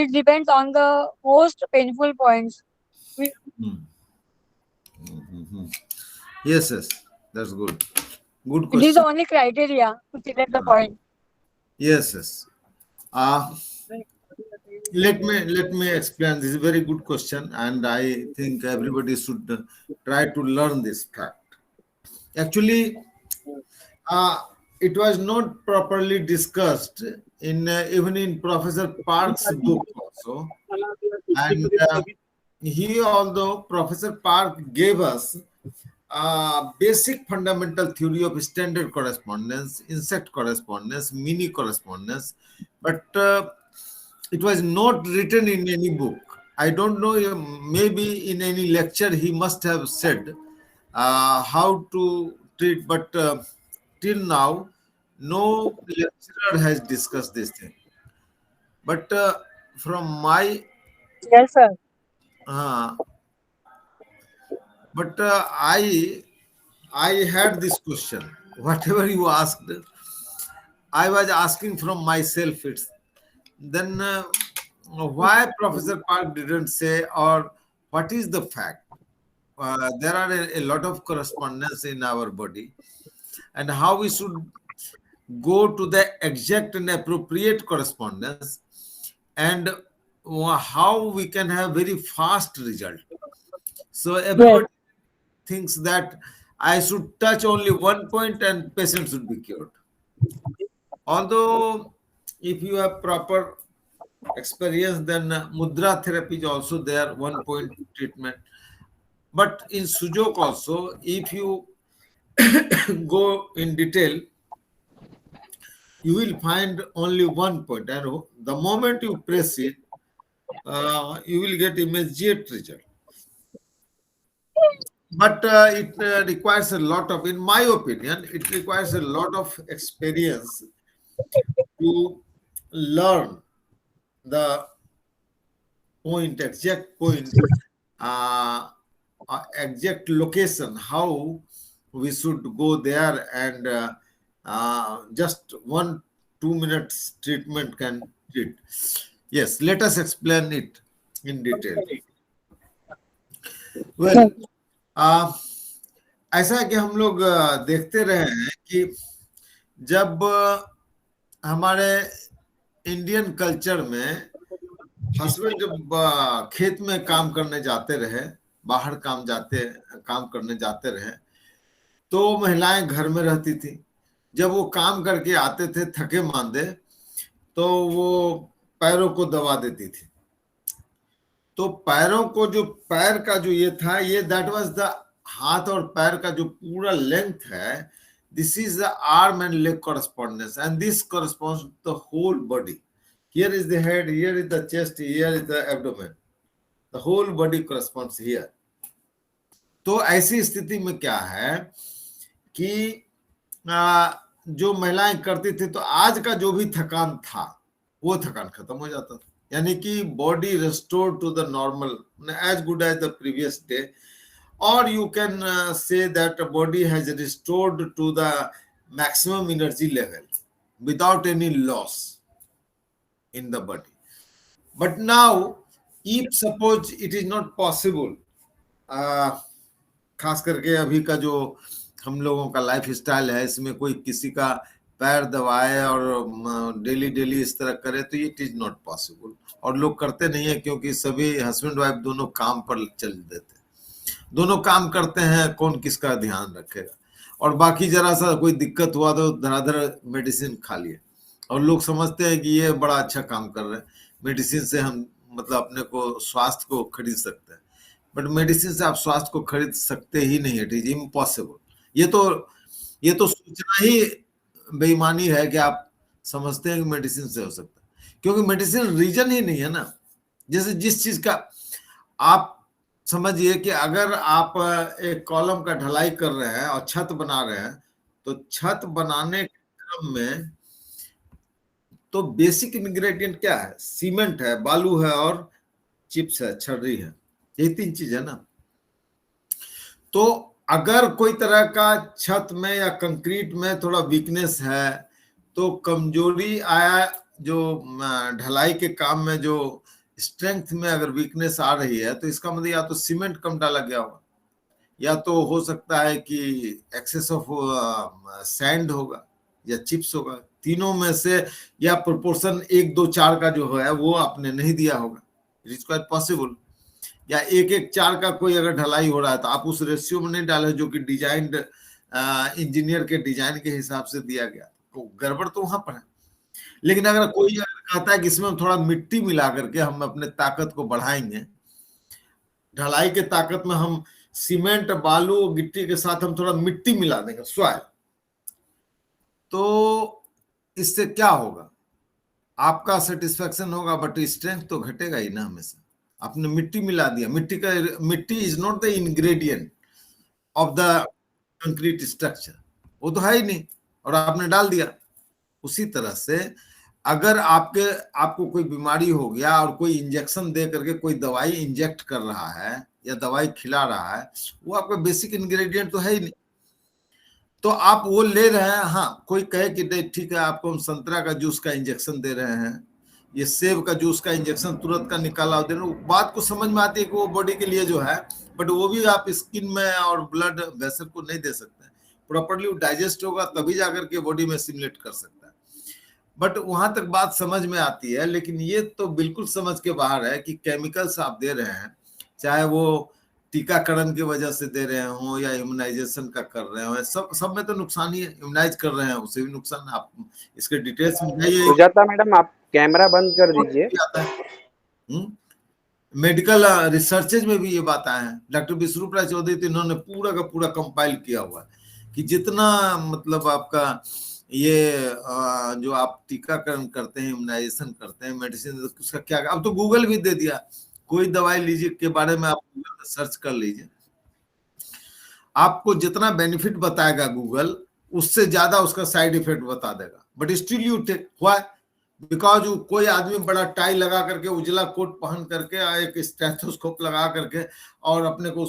it depends on the most painful points. We, Yes, yes, that's good. Good it is the question. only criteria to select the point. Yes, yes. Uh, let me explain. This is a very good question, and I think everybody should try to learn this fact. Actually, uh, it was not properly discussed in even in Professor Park's book also, and although Professor Park gave us basic fundamental theory of standard correspondence, insect correspondence, mini correspondence, but it was not written in any book. I don't know, maybe in any lecture he must have said how to treat, but till now, no lecturer has discussed this thing. But from my Yes, sir. uh, but I had this question. Whatever you asked, I was asking from myself. It's then why Professor Park didn't say, or what is the fact? There are a lot of correspondence in our body, and how we should go to the exact and appropriate correspondence, and how we can have very fast result. So Yes, everybody thinks that I should touch only one point and patient should be cured. Although if you have proper experience, then mudra therapy is also there, one point treatment. But in Sujok also, if you go in detail, you will find only one point, and the moment you press it, you will get immediate result. But it requires a lot of, in my opinion, it requires a lot of experience to learn the point, exact point, uh, exact location, how we should go there, and just 1-2 minutes treatment can treat. Yes, let us explain it in detail. yes, Well, uh, ऐसा है कि हम लोग देखते रहे हैं कि जब हमारे इंडियन कल्चर में हस्बैंड जब खेत में काम करने जाते रहे, बाहर काम करने जाते रहे, तो महिलाएं घर में रहती थी। जब वो काम करके आते थे थके मांदे, तो वो पैरों को दबा देती थी। तो पैरों को, जो पैर का जो ये था, ये दैट वाज द हाथ और पैर का जो पूरा लेंथ है, this is the arm and leg correspondence, and this corresponds the whole body. Here is the head, here is the chest, here is the abdomen, the whole body corresponds here. तो ऐसी स्थिति में क्या है कि जो महिलाएं करती थी, तो आज का जो भी थकान था वो थकान खत्म हो जाता था, यानी कि body restore to the normal, as good as the previous day, or you can say that the body has restored to the maximum energy level without any loss in the body. But now, if suppose it is not possible, खास करके अभी का जो हम लोगों का life style है, इसमें कोई किसी का पैर दबाए और डेली डेली इस तरह करे, तो इट इज नॉट पॉसिबल. और लोग करते नहीं है, क्योंकि सभी हस्बैंड वाइफ दोनों काम पर चल देते, दोनों काम करते हैं, कौन किसका ध्यान रखेगा. और बाकी जरा सा कोई दिक्कत हुआ तो धड़ाधड़ मेडिसिन खा लिए, और लोग समझते हैं कि ये बड़ा अच्छा काम कर रहे हैं, मेडिसिन से हम मतलब अपने को, स्वास्थ्य को खरीद सकते हैं. बट मेडिसिन से आप स्वास्थ्य को खरीद सकते ही नहीं, इट इज इम्पॉसिबल. ये तो सोचना ही बेईमानी है कि आप समझते हैं कि मेडिसिन से हो सकता है, क्योंकि मेडिसिन रीजन ही नहीं है ना. जैसे जिस चीज का आप समझिए कि अगर आप एक कॉलम का ढलाई कर रहे हैं और छत बना रहे हैं, तो छत बनाने के क्रम में तो बेसिक इंग्रेडिएंट क्या है? सीमेंट है, बालू है, और चिप्स है, छर्री है. यही 3 चीज है ना. तो अगर कोई तरह का छत में या कंक्रीट में थोड़ा वीकनेस है, तो कमजोरी आया जो ढलाई के काम में जो स्ट्रेंथ में अगर वीकनेस आ रही है तो इसका मतलब या तो सीमेंट कम डाला गया होगा, या तो हो सकता है कि एक्सेस ऑफ सैंड होगा या चिप्स होगा, तीनों में से, या प्रोपोर्शन 1-2-4 का जो है वो आपने नहीं दिया होगा, इट इज क्वाइट पॉसिबल। या 1-1-4 का कोई अगर ढलाई हो रहा है तो आप उस रेशियो में नहीं डाले जो कि डिजाइन इंजीनियर के डिजाइन के हिसाब से दिया गया, तो गड़बड़ तो वहां पर है। लेकिन अगर कोई अगर कहता है कि इसमें हम थोड़ा मिट्टी मिला करके हम अपने ताकत को बढ़ाएंगे, ढलाई के ताकत में हम सीमेंट बालू गिट्टी के साथ हम थोड़ा मिट्टी मिला देंगे सॉइल, तो इससे क्या होगा, आपका सेटिस्फेक्शन होगा बट स्ट्रेंथ तो घटेगा ही ना हमेशा। आपने मिट्टी मिला दिया, मिट्टी is not the ingredient of the concrete structure, वो तो है ही नहीं, और आपने डाल दिया। उसी तरह से अगर आपको कोई बीमारी हो गया और कोई इंजेक्शन दे करके कोई दवाई इंजेक्ट कर रहा है या दवाई खिला रहा है, वो आपका बेसिक इंग्रेडिएंट तो है ही नहीं, तो आप वो ले रहे हैं। हाँ, कोई कहे कि ठीक है आपको हम संतरा का जूस का इंजेक्शन दे रहे हैं, ये सेब का जूस का इंजेक्शन तुरंत का निकाला दे रहे, बात को समझ में आती है कि वो बॉडी के लिए जो है, बट वो भी आप स्किन में और ब्लड वेसल को नहीं दे सकते, प्रॉपर्ली डाइजेस्ट होगा तभी जाकर के बॉडी में सिमुलेट कर सकता है। बट वहां तक बात समझ में आती है, लेकिन ये तो बिल्कुल समझ के बाहर है कि केमिकल्स आप दे रहे हैं, चाहे वो टीकाकरण की वजह से दे रहे हो या इम्यूनाइजेशन का कर रहे हो, सब में तो नुकसान ही है। इम्यूनाइज कर रहे हैं उससे भी नुकसान है। आप इसके डिटेल्स में जाइए। सुजाता मैडम आप कैमरा बंद कर दीजिए। मेडिकल रिसर्चेज में भी ये बात आए हैं। डॉक्टर विश्वरूप राय चौधरी तो इन्होंने पूरा का पूरा कंपाइल किया हुआ है कि जितना मतलब आपका ये जो आप टीकाकरण करते हैं, इम्यूनाइजेशन करते हैं, मेडिसिन, उसका क्या, अब तो गूगल भी दे दिया, कोई दवाई लीजिए के बारे में आप गूगल में सर्च कर लीजिए, आपको जितना बेनिफिट बताएगा गूगल उससे ज्यादा उसका साइड इफेक्ट बता देगा, but still you take. Why? Because कोई आदमी बड़ा टाई लगा करके, उजला कोट पहन करके, एक स्टेथोस्कोप लगा करके और अपने को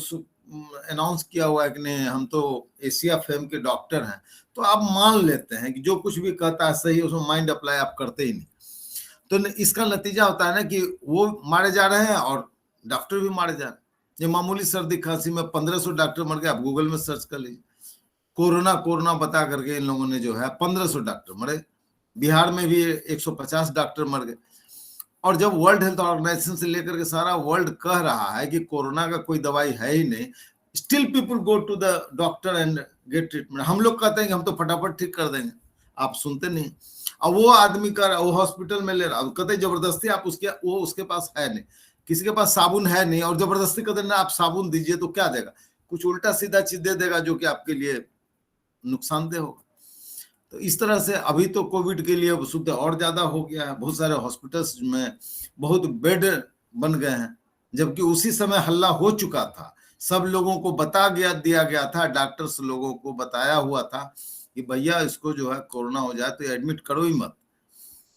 अनाउंस किया हुआ है कि नहीं हम तो एशिया फेम के डॉक्टर हैं, तो आप मान लेते हैं कि जो कुछ भी कहता है सही, उसमें माइंड अप्लाई आप करते ही नहीं। तो इसका नतीजा होता है ना कि वो मारे जा रहे हैं और डॉक्टर भी मारे जा रहे हैं। ये मामूली सर्दी खांसी में 1500 डॉक्टर मर गए, आप गूगल में सर्च कर लीजिए, कोरोना बता करके इन लोगों ने जो है 1500 डॉक्टर मरे। बिहार में भी 150 डॉक्टर मर गए। और जब वर्ल्ड हेल्थ ऑर्गेनाइजेशन से लेकर के सारा वर्ल्ड कह रहा है कि कोरोना का कोई दवाई है ही नहीं, still people go to the doctor and get treatment. हम लोग कहते हैं कि हम तो फटाफट ठीक कर देंगे, आप सुनते नहीं। अब वो आदमी कर वो हॉस्पिटल में ले रहा, कहते जबरदस्ती आप उसके पास है नहीं, किसी के पास साबुन है नहीं, और जबरदस्ती कहते ना आप साबुन दीजिए, तो क्या देगा? कुछ उल्टा सीधा चीज दे देगा जो कि आपके लिए नुकसानदेह होगा। तो इस तरह से अभी तो कोविड के लिए शुद्ध और ज्यादा हो गया है, बहुत सारे हॉस्पिटल्स में बहुत बेड बन गए हैं, जबकि उसी समय हल्ला हो चुका था, सब लोगों को दिया गया था, डॉक्टर्स लोगों को बताया हुआ था कि भैया इसको जो है कोरोना हो जाए तो एडमिट करो ही मत,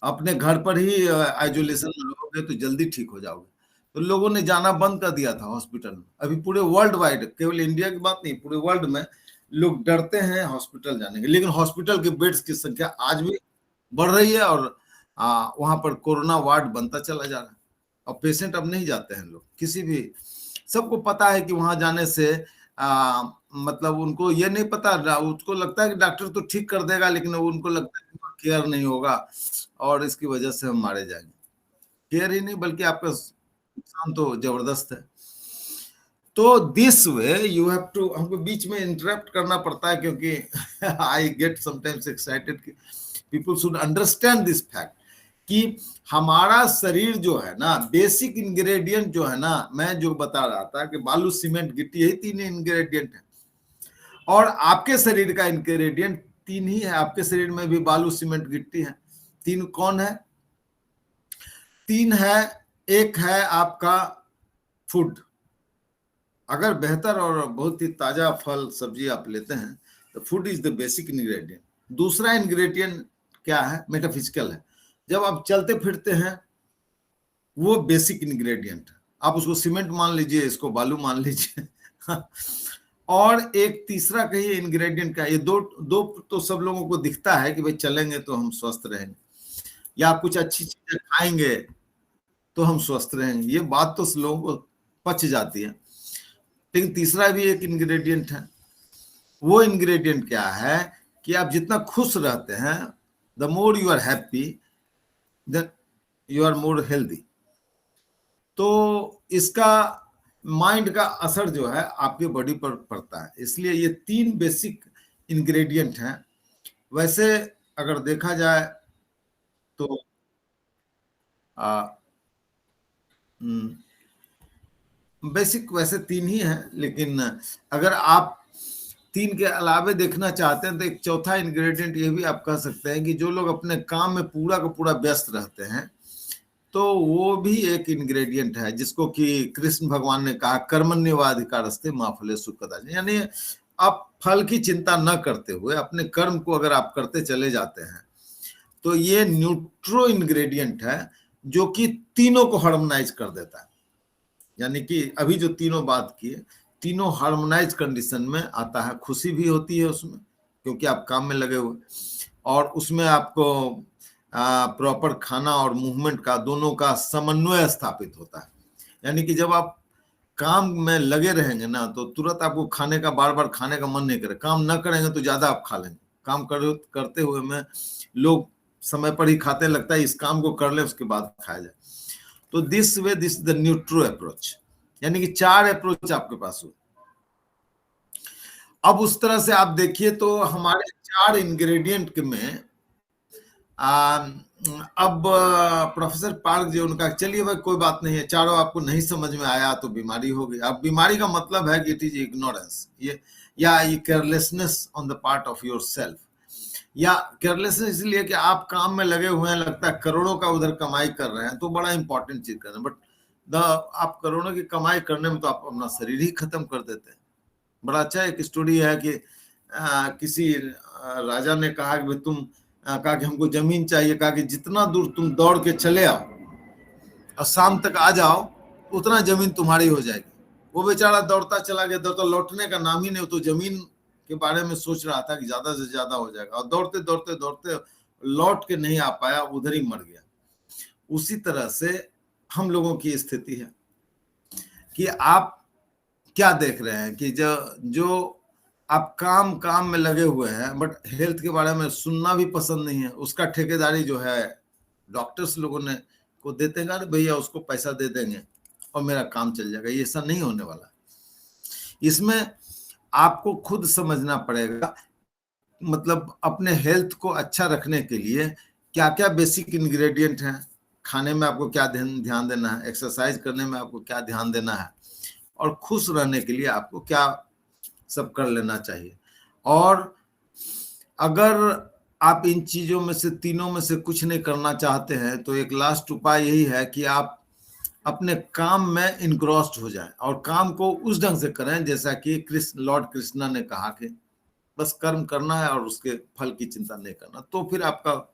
अपने घर पर ही आइसोलेशन में रहोगे तो जल्दी ठीक हो जाओगे। तो लोगों ने जाना बंद कर दिया था हॉस्पिटल में। अभी पूरे वर्ल्ड वाइड, केवल इंडिया की बात नहीं, पूरे वर्ल्ड में लोग डरते हैं हॉस्पिटल जाने के, लेकिन हॉस्पिटल के बेड्स की संख्या आज भी बढ़ रही है और वहां पर कोरोना वार्ड बनता चला जा रहा है। और पेशेंट अब नहीं जाते हैं लोग किसी भी, सबको पता है कि वहां जाने से मतलब उनको ये नहीं पता, उसको लगता है कि डॉक्टर तो ठीक कर देगा, लेकिन उनको लगता है कि केयर नहीं होगा और इसकी वजह से हम मारे जाएंगे। केयर ही नहीं बल्कि आपका नुकसान तो जबरदस्त है। तो this way you have to, हमको बीच में इंटरप्ट करना पड़ता है क्योंकि आई गेट समटाइम्स एक्साइटेड कि people should understand this fact कि हमारा शरीर जो है ना, बेसिक इंग्रेडिएंट जो है ना, मैं जो बता रहा था कि बालू सीमेंट गिट्टी, यही 3 इंग्रेडिएंट है, और आपके शरीर का इंग्रेडिएंट 3 ही है। आपके शरीर में भी बालू सीमेंट गिट्टी है। 3 कौन है? 3 है, एक है आपका फूड, अगर बेहतर और बहुत ही ताजा फल सब्जी आप लेते हैं तो food is the basic ingredient. दूसरा इंग्रेडिएंट क्या है? मेटाफिजिकल है, जब आप चलते फिरते हैं वो बेसिक इंग्रेडिएंट है, आप उसको सीमेंट मान लीजिए, इसको बालू मान लीजिए। और एक तीसरा कहिए इंग्रेडिएंट का, ये दो तो सब लोगों को दिखता है कि भाई चलेंगे तो हम स्वस्थ रहेंगे, या कुछ अच्छी चीजें खाएंगे तो हम स्वस्थ रहेंगे, ये बात तो लोगों को पच जाती है। लेकिन तीसरा भी एक इंग्रेडिएंट है। वो इंग्रेडिएंट क्या है कि आप जितना खुश रहते हैं, the more you are happy, then you are more healthy. तो इसका माइंड का असर जो है आपके बॉडी पर पड़ता है। इसलिए ये 3 बेसिक इंग्रेडिएंट हैं। वैसे अगर देखा जाए तो बेसिक वैसे 3 ही हैं, लेकिन अगर आप 3 के अलावे देखना चाहते हैं तो एक चौथा इंग्रेडिएंट ये भी आप कह सकते हैं कि जो लोग अपने काम में पूरा का पूरा व्यस्त रहते हैं, तो वो भी एक इंग्रेडिएंट है, जिसको कि कृष्ण भगवान ने कहा कर्मण्येवाधिकारस्ते मा फलेषु कदाचन, यानी आप फल की चिंता न करते हुए अपने कर्म को अगर आप करते चले जाते हैं, तो ये न्यूट्रो इंग्रेडिएंट है जो कि तीनों को हार्मोनाइज कर देता है। यानी कि अभी जो तीनों बात किए, तीनों हार्मोनाइज कंडीशन में आता है। खुशी भी होती है उसमें, क्योंकि आप काम में लगे हुए, और उसमें आपको प्रॉपर खाना और मूवमेंट का दोनों का समन्वय स्थापित होता है। यानी कि जब आप काम में लगे रहेंगे ना, तो तुरंत आपको खाने का, बार बार खाने का मन नहीं करे। काम ना करेंगे तो ज्यादा आप खा लेंगे। काम करते हुए में लोग समय पर ही खाते, लगता है इस काम को कर ले उसके बाद खाया जाए। तो दिस द न्यूट्रो अप्रोच, यानी कि 4 अप्रोच आपके पास हो। अब उस तरह से आप देखिए तो हमारे 4 इंग्रेडिएंट में अब प्रोफेसर पार्क जी उनका, चलिए भाई कोई बात नहीं है, चारों आपको नहीं समझ में आया तो बीमारी हो गई। अब बीमारी का मतलब है कि इट इज इग्नोरेंस, ये carelessness on the part of your self, या केयरलेसनेस इसलिए कि आप काम में लगे हुए हैं, लगता है करोड़ों का उधर कमाई कर रहे हैं, तो बड़ा इंपॉर्टेंट चीज कर रहे हैं, बट आप करोड़ों की कमाई करने में तो आप अपना शरीर ही खत्म कर देते हैं। बड़ा अच्छा एक स्टोरी है कि किसी राजा ने कहा कि भाई तुम कहा कि हमको जमीन चाहिए, कहा कि जितना दूर तुम दौड़ के चले आओ और शाम तक आ जाओ, उतना जमीन तुम्हारी हो जाएगी। वो बेचारा दौड़ता चला गया, दौड़ता, लौटने का नाम ही नहीं, तो जमीन के बारे में सोच रहा था कि ज्यादा से ज्यादा हो जाएगा, और दौड़ते दौड़ते दौड़ते लौट के नहीं आ पाया, उधर ही मर गया। उसी तरह से हम लोगों की स्थिति है कि आप क्या देख रहे हैं कि जो आप काम में लगे हुए हैं, बट हेल्थ के बारे में सुनना भी पसंद नहीं है। उसका ठेकेदारी जो है डॉक्टर्स लोगों ने को देते हैं, भैया उसको पैसा दे देंगे और मेरा काम चल जाएगा। ये ऐसा नहीं होने वाला। इसमें आपको खुद समझना पड़ेगा, मतलब अपने हेल्थ को अच्छा रखने के लिए क्या क्या बेसिक इंग्रेडिएंट हैं, खाने में आपको क्या ध्यान देना है, एक्सरसाइज करने में आपको क्या ध्यान देना है, और खुश रहने के लिए आपको क्या सब कर लेना चाहिए। और अगर आप इन चीजों में से, तीनों में से कुछ नहीं करना चाहते हैं, तो एक लास्ट उपाय यही है कि आप अपने काम में इनग्रॉस्ड हो जाएं और काम को उस ढंग से करें जैसा कि लॉर्ड कृष्णा ने कहा कि बस कर्म करना है और उसके फल की चिंता नहीं करना, तो फिर आपका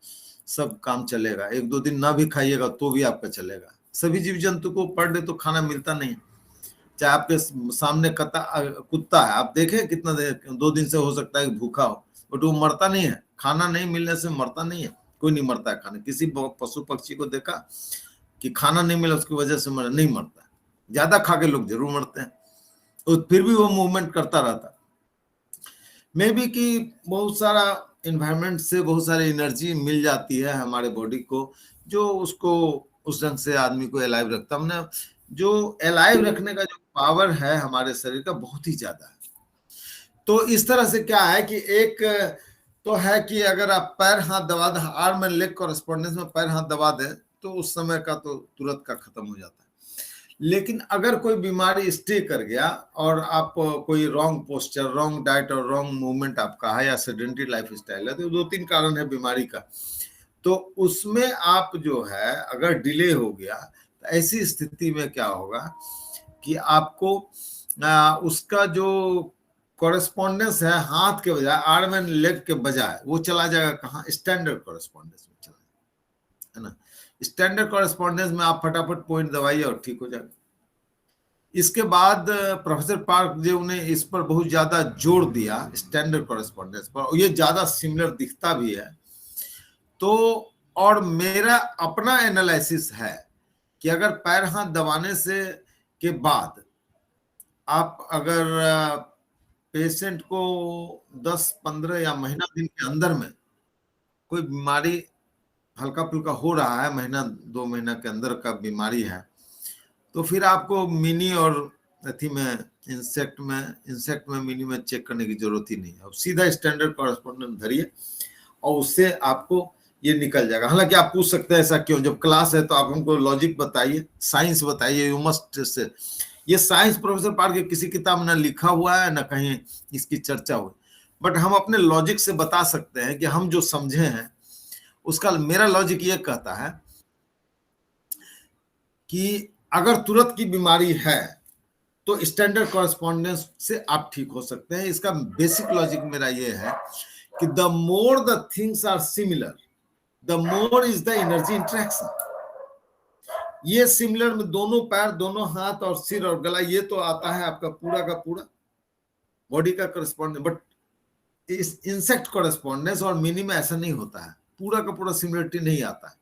सब काम चलेगा। 1-2 दिन ना भी खाइएगा तो भी आपका चलेगा। सभी जीव जंतु को पर डे तो खाना मिलता नहीं, चाहे आपके सामने कुत्ता है, आप देखें कितना 2 दिन से हो सकता है कि भूखा हो, बट वो मरता नहीं है। खाना नहीं मिलने से मरता नहीं है, कोई नहीं मरता है खाने। किसी पशु पक्षी को देखा कि खाना नहीं मिला उसकी वजह से नहीं मरता। ज्यादा खा के लोग जरूर मरते हैं, तो फिर भी वो मूवमेंट करता रहता। मे बी कि बहुत सारा एनवायरनमेंट से बहुत सारी एनर्जी मिल जाती है हमारे बॉडी को, जो उसको उस ढंग से आदमी को अलाइव रखता। हमने जो अलाइव रखने का जो पावर है हमारे शरीर का, बहुत ही ज्यादा है। तो इस तरह से क्या है कि एक तो है कि अगर आप पैर हाथ दबा दें, आर्म एंड लेग कॉरेस्पॉन्डेंस में पैर हाथ दबा दें, तो उस समय का तो तुरंत का खत्म हो जाता है। लेकिन अगर कोई बीमारी स्टे कर गया और आप कोई रॉन्ग पोस्चर, रॉन्ग डाइट और रॉन्ग मूवमेंट आपका है, या सेडेंटरी लाइफ स्टाइल है, तो 2-3 कारण है बीमारी का। तो उसमें आप जो है अगर डिले हो गया, तो ऐसी स्थिति में क्या होगा कि आपको उसका जो कॉरेस्पॉन्डेंस है हाथ के बजाय, आर्म एंड लेग के बजाय, वो चला जाएगा कहाँ? स्टैंडर्ड कॉरेस्पॉन्डेंस में चला जाएगा, है ना। स्टैंडर्ड कॉरेस्पॉन्डेंस में आप फटाफट पॉइंट दबाइए और ठीक हो जाएगा। इसके बाद प्रोफेसर पार्क जी ने इस पर बहुत ज्यादा जोर दिया, स्टैंडर्ड कॉरेस्पॉन्डेंस पर, और ये ज्यादा सिमिलर दिखता भी है। तो और मेरा अपना एनालिसिस है कि अगर पैर हाथ दबाने से के बाद आप अगर पेशेंट को 10-15 या महीना दिन के अंदर में कोई बीमारी हल्का फुल्का हो रहा है, महीना 2 महीना के अंदर का बीमारी है, तो फिर आपको मिनी और अथी में इंसेक्ट में मिनी में चेक करने की जरूरत ही नहीं है। अब सीधा स्टैंडर्ड कॉरेस्पॉन्डेंट धरिए और उससे आपको ये निकल जाएगा। हालांकि आप पूछ सकते हैं ऐसा क्यों, जब क्लास है तो आप हमको लॉजिक बताइए, साइंस बताइए, यू मस्ट से। ये साइंस प्रोफेसर पार्क के किसी किताब में ना लिखा हुआ है ना कहीं इसकी चर्चा हुई, बट हम अपने लॉजिक से बता सकते हैं कि हम जो समझे हैं उसका। मेरा लॉजिक ये कहता है कि अगर तुरंत की बीमारी है तो स्टैंडर्ड कॉरेस्पॉन्डेंस से आप ठीक हो सकते हैं। इसका बेसिक लॉजिक मेरा ये है कि the more the things are similar the more is the energy interaction. ये सिमिलर में दोनों पैर, दोनों हाथ और सिर और गला, ये तो आता है आपका पूरा का पूरा बॉडी का कॉरेस्पॉन्डेंस, बट इस इंसेक्ट कॉरेस्पॉन्डेंस और मिनी में ऐसा नहीं होता है, पूरा का पूरा सिमिलरिटी नहीं आता है।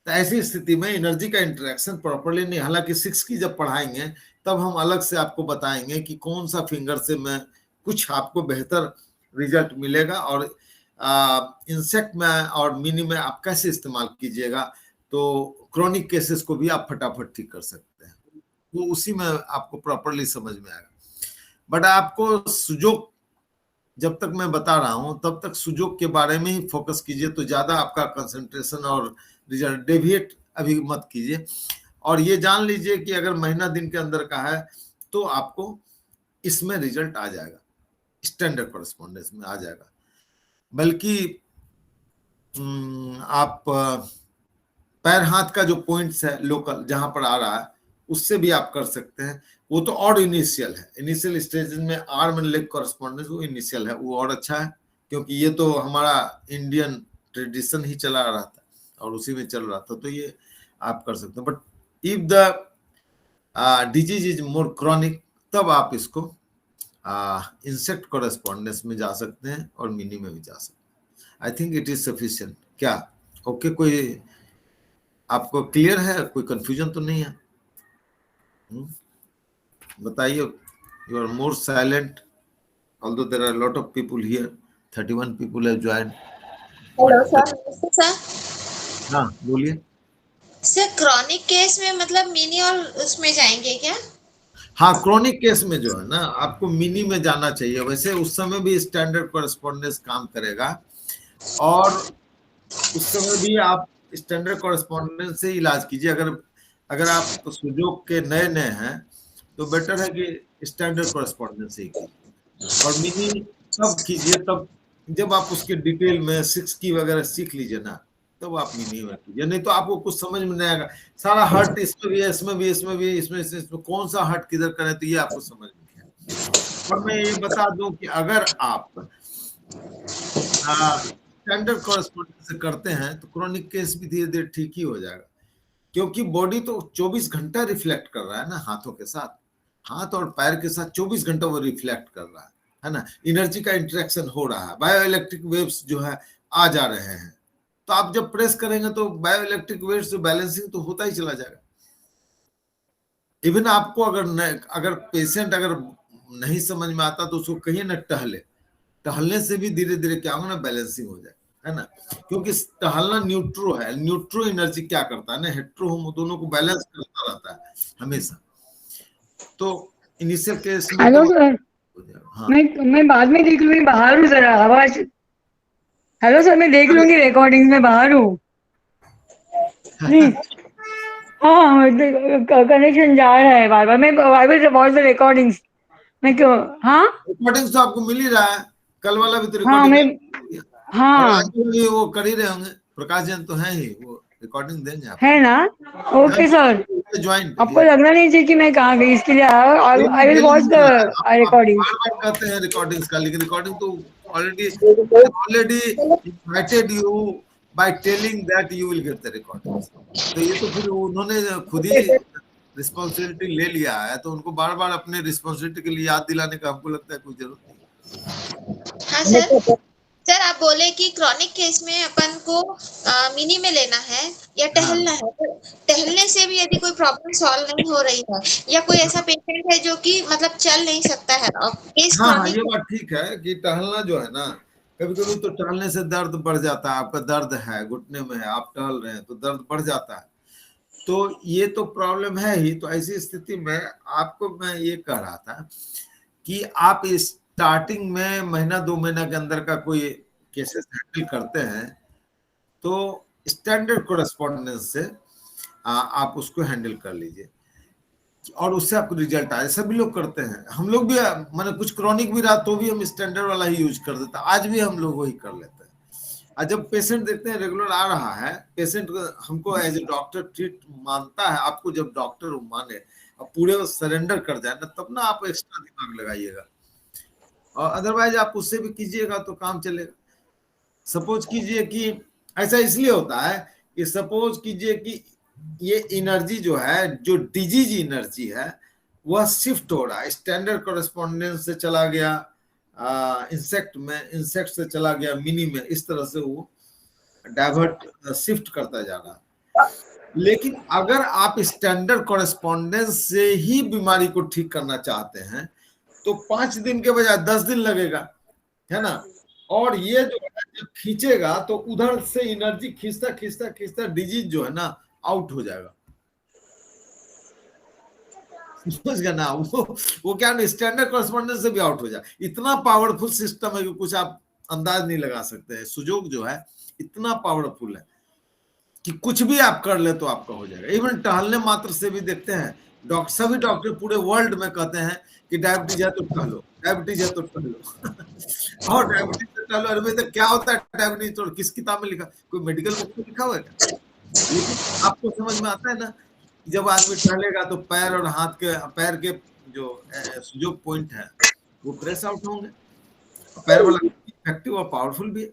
तो ऐसी स्थिति में एनर्जी का इंटरेक्शन प्रॉपर्ली नहीं। हालांकि 6 की जब पढ़ाएंगे तब हम अलग से आपको बताएंगे कि कौन सा फिंगर से मैं कुछ आपको बेहतर रिजल्ट मिलेगा और इंसेक्ट में और मिनी में आप कैसे इस्तेमाल कीजिएगा, तो क्रॉनिक केसेस को भी आप फटाफट ठीक कर सकते हैं। वो उसी में आपको प्रॉपर्ली समझ में आएगा। बट आपको सुजोग जब तक मैं बता रहा हूं तब तक सुजोग के बारे में ही फोकस कीजिए, तो ज्यादा आपका कंसंट्रेशन और रिजल्ट डेविएट अभी मत कीजिए। और ये जान लीजिए कि अगर महीना दिन के अंदर का है तो आपको इसमें रिजल्ट आ जाएगा, स्टैंडर्ड कॉरेस्पॉन्डेंस में आ जाएगा। बल्कि आप पैर हाथ का जो पॉइंट्स है लोकल जहां पर आ रहा है उससे भी आप कर सकते हैं। वो तो और इनिशियल है, इनिशियल स्टेज में आर्म एंड लेग कॉरेस्पॉन्डेंस वो इनिशियल है, वो और अच्छा है क्योंकि ये तो हमारा इंडियन ट्रेडिशन ही चला रहा था और उसी में चल रहा था, तो ये आप कर सकते हैं। But if the disease is more chronic तब आप इसको इंसेक्ट कॉरेस्पॉन्डेंस में जा सकते हैं और मिनी में भी जा सकते हैं। I think it is sufficient. क्या ओके कोई आपको क्लियर है, कोई कंफ्यूजन तो नहीं है? बताइए। You are more silent although there are a lot of people here, 31 people have joined. Hello sir. नमस्ते सर। हाँ बोलिए सर क्रॉनिक केस में मतलब मिनी और उसमें जाएंगे क्या? हाँ, क्रॉनिक केस में जो है ना आपको मिनी में जाना चाहिए। वैसे उस समय भी स्टैंडर्ड कॉरेस्पॉन्डेंस काम करेगा और उस समय भी आप स्टैंडर्ड कॉरेस्पॉन्डेंस से इलाज कीजिए। अगर आप सुजोग के नए हैं तो बेटर है कि स्टैंडर्ड कॉरेस्पॉन्डेंस से ही कीजिए। और मिनी तब कीजिए तब जब आप उसके डिटेल में 6 की वगैरह सीख लीजिए ना, तब आप मिनी में कीजिए। नहीं तो आपको कुछ समझ में नहीं आएगा। सारा हर्ट इसमें भी है, इसमें भी, इसमें भी, इसमें कौन सा हर्ट किधर करें, तो ये आपको समझ में नहीं आएगा। और मैं ये बता दूं कि अगर आप स्टैंडर्ड कॉरेस्पॉन्डेंस से करते हैं तो क्रॉनिक केस भी धीरे धीरे ठीक ही हो जाएगा, क्योंकि बॉडी तो 24 घंटा रिफ्लेक्ट कर रहा है ना, हाथों के साथ, हाथ और पैर के साथ 24 घंटा वो रिफ्लेक्ट कर रहा है ना। एनर्जी का इंटरेक्शन हो रहा है, बायो इलेक्ट्रिक वेव्स जो है आ जा रहे हैं, तो आप जब प्रेस करेंगे तो बायो इलेक्ट्रिक वेव्स से बैलेंसिंग तो होता ही चला जाएगा। इवन आपको अगर पेशेंट अगर नहीं समझ में आता तो उसको कहिए ना टहलने से भी धीरे धीरे क्या होगा ना, बैलेंसिंग हो जाए, है ना। क्योंकि टहलना न्यूट्रो है, न्यूट्रो एनर्जी क्या करता है ना, हेट्रो होमो दोनों को बैलेंस करता रहता है हमेशा। तो इनिशियल केस में हेलो तो सर। हाँ मैं बाद में देख लूंगी, बाहर हूँ जरा आवाज। हेलो सर, मैं देख लूंगी रिकॉर्डिंग्स में, बाहर हूँ। हाँ कनेक्शन जा रहा है बार बार। मैं आई विल वॉच द रिकॉर्डिंग्स। मैं क्यों? हाँ रिकॉर्डिंग्स तो आपको मिल ही रहा है, कल वाला भी तो हाँ रिकॉर्डिंग हाँ और आज भी वो कर ही रहे होंगे। प्रकाश जैन तो है ही, वो रिकॉर्डिंग देंगे आपको, है ना। ओके सर, ज्वाइन आपको लगना नहीं चाहिए कि मैं कहाँ गई, इसके लिए I will watch the recording. बार कहते हैं रिकॉर्डिंग्स का, लेकिन रिकॉर्डिंग तो already invited you by telling that you will get the recordings. तो ये तो फिर उन्होंने खुद ही रिस्पॉन्सिबिलिटी ले लिया है, तो उनको बार बार अपने रिस्पॉन्सिबिलिटी के लिए याद दिलाने का हमको लगता है कोई जरूरत नहीं। हाँ सर। सर आप बोले कि क्रॉनिक केस में अपन को मिनी में लेना है या टहलना है, तो टहलने से भी यदि कोई प्रॉब्लम सॉल्व नहीं हो रही है, या कोई ऐसा पेशेंट है जो कि मतलब चल नहीं सकता है और केस हाँ हाँ, क्रॉनिक, ये बात ठीक है कि टहलना जो है ना, कभी कभी तो टहलने से दर्द बढ़ जाता है। आपका दर्द है घुटने में है, आप टहल रहे हैं तो दर्द बढ़ जाता है, तो ये तो प्रॉब्लम है ही। तो ऐसी स्थिति में आपको मैं ये कह रहा था कि आप स्टार्टिंग में महीना 2 महीना के अंदर का कोई केसेस हैंडल करते हैं तो स्टैंडर्ड कोरेस्पॉन्डेंस से आप उसको हैंडल कर लीजिए और उससे आपको रिजल्ट आए। सभी लोग करते हैं, हम लोग भी, मैंने कुछ क्रॉनिक भी रहा तो भी हम स्टैंडर्ड वाला ही यूज कर देते हैं, आज भी हम लोग वही कर लेते हैं। और जब पेशेंट देखते हैं रेगुलर आ रहा है, पेशेंट हमको एज ए डॉक्टर ट्रीट मानता है, आपको जब डॉक्टर माने और पूरे सरेंडर कर जाए ना, तब ना आप एक्स्ट्रा दिमाग लगाइएगा, और अदरवाइज आप उससे भी कीजिएगा तो काम चलेगा। सपोज कीजिए कि ऐसा इसलिए होता है कि सपोज कीजिए कि ये एनर्जी जो है, जो डिजीज एनर्जी है, वह शिफ्ट हो रहा है, स्टैंडर्ड कोरेस्पॉन्डेंस से चला गया इंसेक्ट में, इंसेक्ट से चला गया मिनी में, इस तरह से वो डाइवर्ट शिफ्ट करता जा रहा है। लेकिन अगर आप स्टैंडर्ड कोरेस्पॉन्डेंस से ही बीमारी को ठीक करना चाहते हैं तो 5 दिन के बजाय 10 दिन लगेगा, है ना। और ये जो है जब खींचेगा तो उधर से एनर्जी खींचता खींचता खींचता डिजीज जो है ना आउट हो जाएगा, समझ गया ना। वो क्या ना, स्टैंडर्ड कोरेस्पॉन्डेंस से भी आउट हो जाए। इतना पावरफुल सिस्टम है कि कुछ आप अंदाज नहीं लगा सकते हैं। सुजोग जो है इतना पावरफुल है कि कुछ भी आप कर ले तो आपका हो जाएगा। इवन टहलने मात्र से भी देखते हैं, डॉक्टर, सभी डॉक्टर पूरे वर्ल्ड में कहते हैं कि डायबिटीज है तो टहलो, डायबिटीज है तो टहलो। और डायबिटीज से टहलो, अरे तो क्या होता है डायबिटीज, तो किस किताब में लिखा, कोई मेडिकल बुक में लिखा हुआ है क्या? लेकिन आपको समझ में आता है ना, जब आदमी टहलेगा तो पैर और हाथ के, पैर के जो सुजोग पॉइंट है वो प्रेस आउट होंगे, पैर वाला इफेक्टिव और पावरफुल भी है।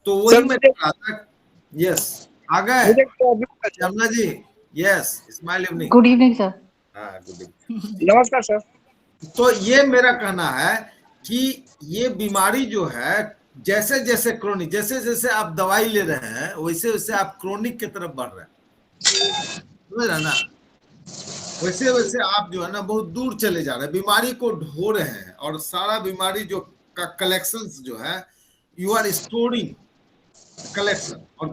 तो वही मैं कह रहा था। यस, आ गए Shyamala ji? Yes, smile evening. Good evening sir. हाँ, गुड इवनिंग। नमस्कार सर। तो ये मेरा कहना है कि ये बीमारी जो है, जैसे जैसे क्रोनिक, जैसे जैसे आप दवाई ले रहे हैं वैसे वैसे आप क्रोनिक की तरफ बढ़ रहे हैं, समझ रहे ना। वैसे वैसे आप जो है ना बहुत दूर चले जा रहे हैं, बीमारी को ढो रहे हैं, और सारा बीमारी जो का कलेक्शंस जो है, यू आर स्टोरिंग कलेक्शन, और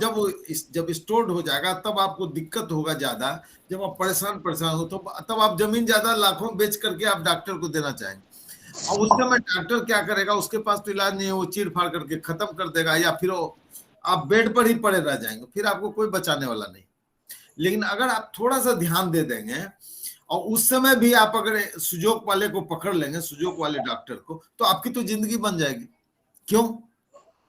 जब स्टोर्ड हो जाएगा तब आपको दिक्कत होगा ज्यादा। जब आप परेशान हो तो तब आप जमीन ज्यादा लाखों बेच करके आप डॉक्टर को देना चाहेंगे, और उस समय डॉक्टर क्या करेगा, उसके पास तो इलाज नहीं है, वो चीर फाड़ करके खत्म कर देगा, या फिर आप बेड पर ही पड़े रह जाएंगे, फिर आपको कोई बचाने वाला नहीं। लेकिन अगर आप थोड़ा सा ध्यान दे देंगे और उस समय भी आप अगर सुजोग वाले को पकड़ लेंगे, सुजोग वाले डॉक्टर को, तो आपकी तो जिंदगी बन जाएगी। क्यों?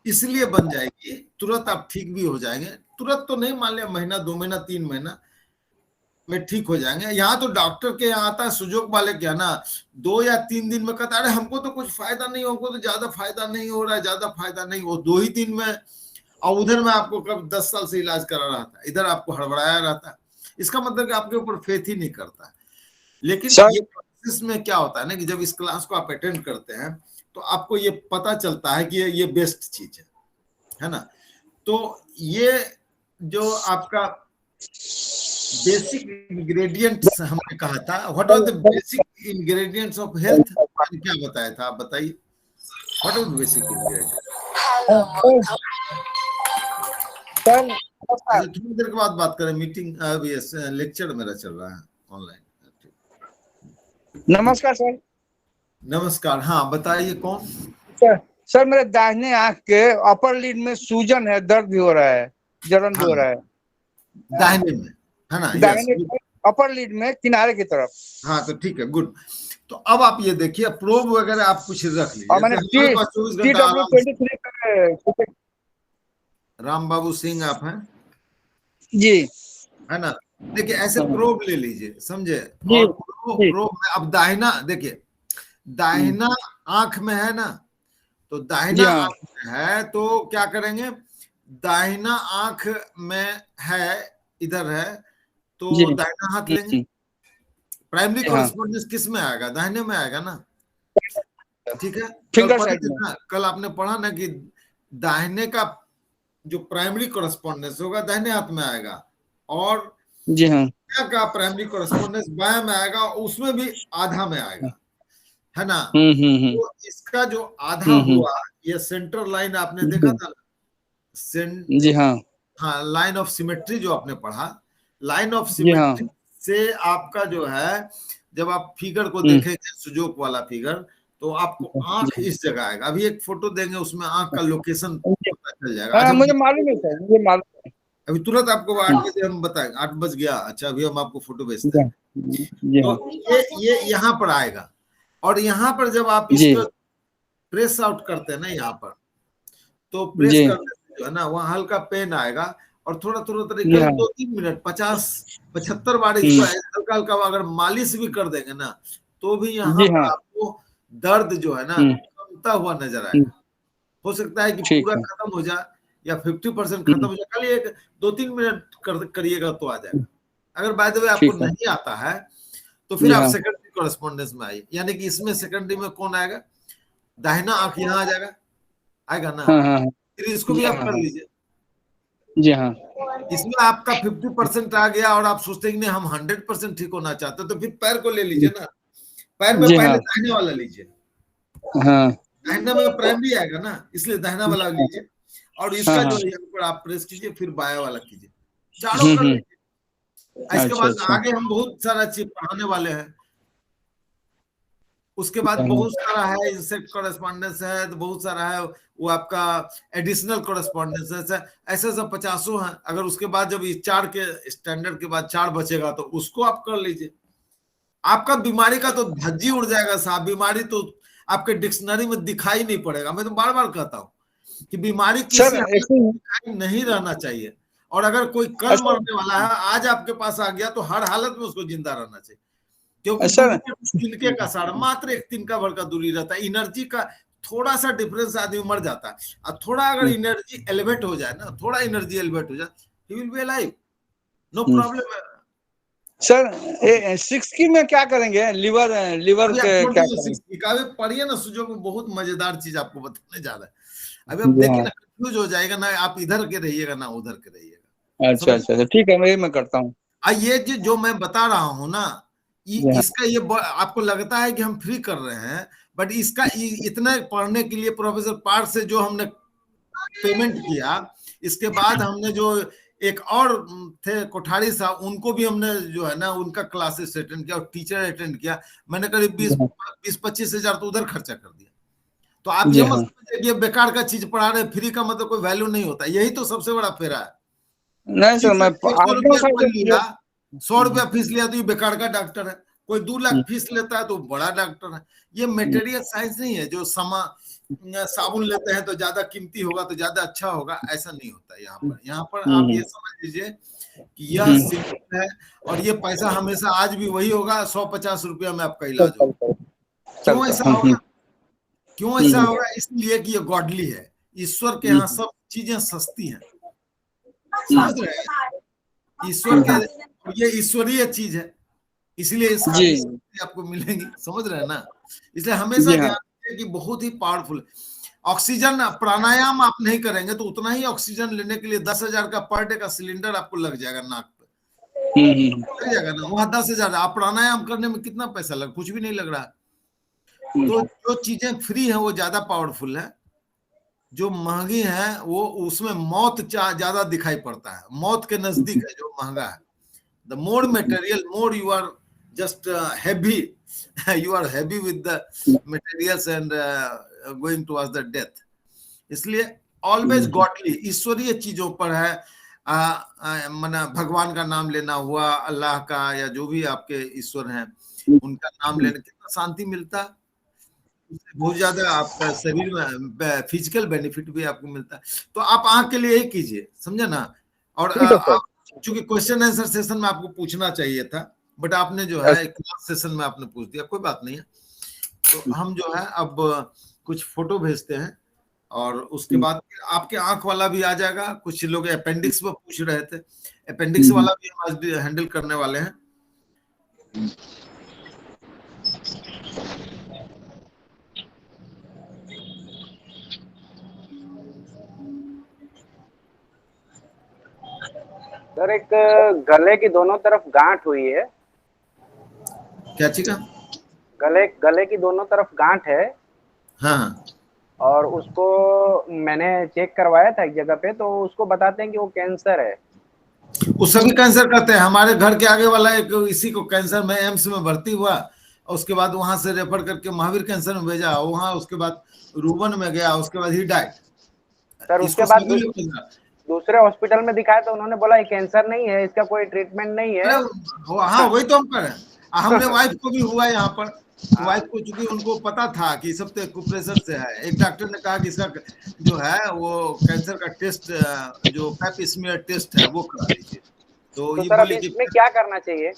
इसलिए बन जाएगी, तुरंत आप ठीक भी हो जाएंगे। तुरंत तो नहीं, मान लिया महीना 2 महीना 3 महीना में ठीक हो जाएंगे। यहाँ तो डॉक्टर के यहाँ आता है, सुजोग वाले क्या ना 2 या 3 दिन में कहता है अरे हमको तो कुछ फायदा नहीं, हमको तो ज्यादा फायदा नहीं हो रहा है, ज्यादा फायदा नहीं, वो 2 ही दिन में। और उधर में आपको कब 10 साल से इलाज करा रहा था, इधर आपको हड़बड़ाया रहता है। इसका मतलब कि आपके ऊपर फेथ ही नहीं करता है। लेकिन ये प्रोसेस में क्या होता है ना कि जब इस क्लास को आप अटेंड करते हैं तो आपको ये पता चलता है कि ये बेस्ट चीज है ना। तो ये जो आपका बेसिक इंग्रेडिएंट्स हमने कहा था, what are the basic ingredients of health, क्या बताया था, आप बताइए, what are the basic ingredients? थोड़ी देर के बाद बात करें, मीटिंग अभी लेक्चर मेरा चल रहा है ऑनलाइन। नमस्कार सर। नमस्कार, हाँ बताइए कौन? सर मेरे दाहिने आंख के अपर लिड में सूजन है, दर्द भी हो रहा है, जलन भी हो रहा है। दाहिने में है ना? दाहिने अपर लिड में किनारे की तरफ। हाँ तो ठीक है, गुड। तो अब आप ये देखिए, प्रोब वगैरह आप कुछ रख लीजिए। और मैंने राम बाबू सिंह आप हैं जी, है ना। देखिए ऐसे प्रोब ले लीजिए, समझे। और प्रोब में अब दाहिना, देखिए दाहिना आंख में है ना, तो दाहिना आंख में है तो क्या करेंगे, दाहिना आंख में है, इधर है तो दाहिना हाथ लेंगे। प्राइमरी कॉरेस्पॉन्डेंस किस में आएगा? दाहिने में आएगा ना, ठीक है। कल आपने पढ़ा ना कि दाहिने का जो प्राइमरी कॉरेस्पॉन्डेंस होगा दाहिने हाथ में आएगा, और जी हाँ, बायां का प्राइमरी कॉरेस्पॉन्डेंस बायां में आएगा, उसमें भी आधा में आएगा, है ना। तो इसका जो आधा हुआ, ये सेंटर लाइन आपने देखा था ना, जी हाँ, हाँ, लाइन ऑफ सिमेट्री जो आपने पढ़ा, लाइन ऑफ जी हाँ, सिमेट्री से आपका जो है, जब आप फिगर को देखेंगे सुजोक वाला फिगर, तो आपको आंख इस जगह आएगा। अभी एक फोटो देंगे, उसमें आंख का लोकेशन पता चल जाएगा। हाँ, अच्छा, मुझे मालूम है सर, मुझे मालूम है। अभी तुरंत आपको 8 बजे हम बताएंगे, 8 बज गया। अच्छा, अभी हम आपको फोटो भेजते हैं। जी हाँ, तो ये यहाँ पर आएगा, और यहाँ पर जब आप जी इसको प्रेस आउट करते हैं ना, यहाँ पर तो प्रेस जी करते जो है ना, वहाँ हल्का पेन आएगा, और थोड़ा थोड़ा जी करीब हाँ, 2-3 मिनट 50-75 बार इसको हल्का हल्का अगर मालिश भी कर देंगे ना, तो भी यहाँ जी पर हाँ, आपको दर्द जो है ना कमता हुआ नजर आएगा। हो सकता है कि ठीक पूरा है, खत्म हो जाए या 50% खत्म हो जाए, खाली एक 2-3 मिनट करिएगा तो आ जाएगा। अगर बाय द वे आपको ठीक है, नहीं आता है, तो फिर जी आप हाँ, सेकेंडरी कॉरेस्पॉन्डेंस में आइए, यानी कि इसमें सेकेंडरी में कौन आएगा, दाहिना आंख यहाँ आ जाएगा, आएगा ना। हाँ हाँ फिर इसको जी भी आप हाँ, कर लीजिए। जी हाँ, इसमें आपका 50% आ गया, और आप सोचते हैं कि नहीं हम 100% ठीक होना चाहते हैं, तो फिर पैर को ले लीजिए ना। पैर में जी पहले हाँ, दाहिने वाला लीजिए, हाँ, दाहिना में प्राइमरी आएगा ना, इसलिए दाहिना वाला लीजिए, और हाँ इसका हाँ, जो है यहाँ पर आप प्रेस कीजिए, फिर बाया वाला कीजिए, चारों कर लीजिए। इसके अच्छा बाद अच्छा, आगे हम बहुत सारा चीज पढ़ाने वाले हैं। उसके बाद हाँ, बहुत सारा है, इंसेक्ट कॉरेस्पॉन्डेंस है, तो बहुत सारा है वो आपका एडिशनल कॉरेस्पॉन्डेंस है, ऐसे सब 50 हैं। अगर उसके बाद जब इस 4 के स्टैंडर्ड के बाद 4 बचेगा, तो उसको आप कर लीजिए। आपका बीमारी का तो धज्जी उड़ जाएगा साहब, बीमारी तो आपके डिक्शनरी में दिखाई नहीं पड़ेगा। मैं तो बार बार कहता हूँ कि बीमारी सर किसी हालत ऐसे में दिखाई नहीं रहना चाहिए, और अगर कोई कल अच्छा मरने वाला है, आज आपके पास आ गया, तो हर हालत में उसको जिंदा रहना चाहिए, क्योंकि सर दूरी तिनके का सारा मात्र एक तिनका भर का दूरी रहता है। एनर्जी का थोड़ा सा डिफरेंस आदमी मर जाता है, और थोड़ा अगर एनर्जी एलिवेट हो जाए ना, थोड़ा एनर्जी एलिवेट हो जाए, he will be alive, no problem. Sir 6 में क्या करेंगे, लिवर लिवर के क्या करेंगे? पढ़िए ना, सुजो में बहुत मजेदार चीज आपको बताने जा रहा है। अभी आप देखिए ना, कंफ्यूज हो जाएगा ना, आप इधर के रहिएगा ना उधर के रहिएगा। अच्छा अच्छा, ठीक है, मैं करता हूँ। ये जो मैं बता रहा हूँ ना, इसका ये आपको लगता है कि हम फ्री कर रहे हैं, बट इसका इतना पढ़ने के लिए प्रोफेसर पार्थ से जो हमने पेमेंट किया, इसके बाद हमने जो एक और थे कोठारी साहब, उनको भी हमने जो है ना उनका क्लासेस अटेंड किया, और टीचर अटेंड किया। मैंने करीब 20-25 हजार तो उधर खर्चा कर दिया। तो आप ये मत समझिए कि बेकार का चीज पढ़ा रहे, फ्री का मतलब कोई वैल्यू नहीं होता। यही तो सबसे बड़ा फेरा है। नहीं सर, मैं 100 रुपया कोई लिया, 100 रुपया फीस लिया तो ये बेकार का डॉक्टर है। कोई 2 लाख फीस लेता है तो बड़ा डॉक्टर है। ये मटेरियल साइंस नहीं है जो साबुन लेते हैं तो ज्यादा कीमती होगा तो ज्यादा अच्छा होगा, ऐसा नहीं होता। यहाँ पर आप ये समझ लीजिए कि यह सिंपल है, और ये पैसा हमेशा आज भी वही होगा, 150 रुपया में आपका इलाज होगा। क्यों ऐसा होगा? क्यों ऐसा होगा? इसलिए कि ये गॉडली है। ईश्वर के यहाँ सब चीजें सस्ती हैं, समझ रहे हैं? ईश्वर के, ये ईश्वरीय चीज है, इसलिए इसका आपको मिलेंगी, समझ रहे हैं ना। इसलिए हमेशा ध्यान रखिए कि बहुत ही पावरफुल। ऑक्सीजन प्राणायाम आप नहीं करेंगे तो उतना ही ऑक्सीजन लेने के लिए 10,000 का पर डे का सिलेंडर आपको लग जाएगा नाक पे, लग जाएगा ना। वहां 10,000, आप प्राणायाम करने में कितना पैसा लग, कुछ भी नहीं लग रहा। तो जो चीजें फ्री है वो ज्यादा पावरफुल है, जो महंगी है वो उसमें मौत ज्यादा दिखाई पड़ता है, मौत के नजदीक है जो महंगा है। The more material, more you are just heavy, you are heavy with the materials and going towards the death. इसलिए always godly, ईश्वरीय चीजों पर है। मना भगवान का नाम लेना हुआ, अल्लाह का, या जो भी आपके ईश्वर हैं उनका नाम लेने कितना शांति मिलता है, बहुत ज्यादा आपका शरीर में फिजिकल बेनिफिट भी आपको मिलता है। तो आप आंख के लिए यही कीजिए, समझे ना। और आप चूंकि क्वेश्चन आंसर सेशन में आपको पूछना चाहिए था, बट आपने जो है क्लास सेशन में आपने पूछ दिया, कोई बात नहीं है। तो हम जो है अब कुछ फोटो भेजते हैं, और उसके बाद आपके आंख वाला भी आ जाएगा। कुछ लोग अपेंडिक्स में पूछ रहे थे, अपेंडिक्स वाला भी हम आज हैंडल करने वाले हैं। सर एक गले की दोनों तरफ गांठ हुई है। क्या चीज का? गले की दोनों तरफ गांठ है हाँ, और उसको मैंने चेक करवाया था एक जगह पे, तो उसको बताते हैं कि वो कैंसर है। वो सभी कैंसर करते हैं। हमारे घर के आगे वाला एक इसी को कैंसर में एम्स में भर्ती हुआ, और उसके बाद वहां से रेफर करके महावीर कैंसर में भेजा, वहां उसके बाद रूबन में गया, उसके बाद ही डाइट। सर उसके बाद दूसरे हॉस्पिटल में दिखाया तो उन्होंने बोला ये कैंसर नहीं है, इसका कोई ट्रीटमेंट नहीं है। हाँ, वही तो हम कर रहे हैं। हमने वाइफ को भी हुआ यहाँ पर, वाइफ को, चूंकि उनको पता था कि सब तो एक्यूप्रेशर से है, एक डॉक्टर ने कहा कि इसका जो है वो कैंसर का टेस्ट, जो पैप स्मीयर टेस्ट है वो करा लीजिए। तो ये सर बोले कि इसमें क्या करना चाहिए?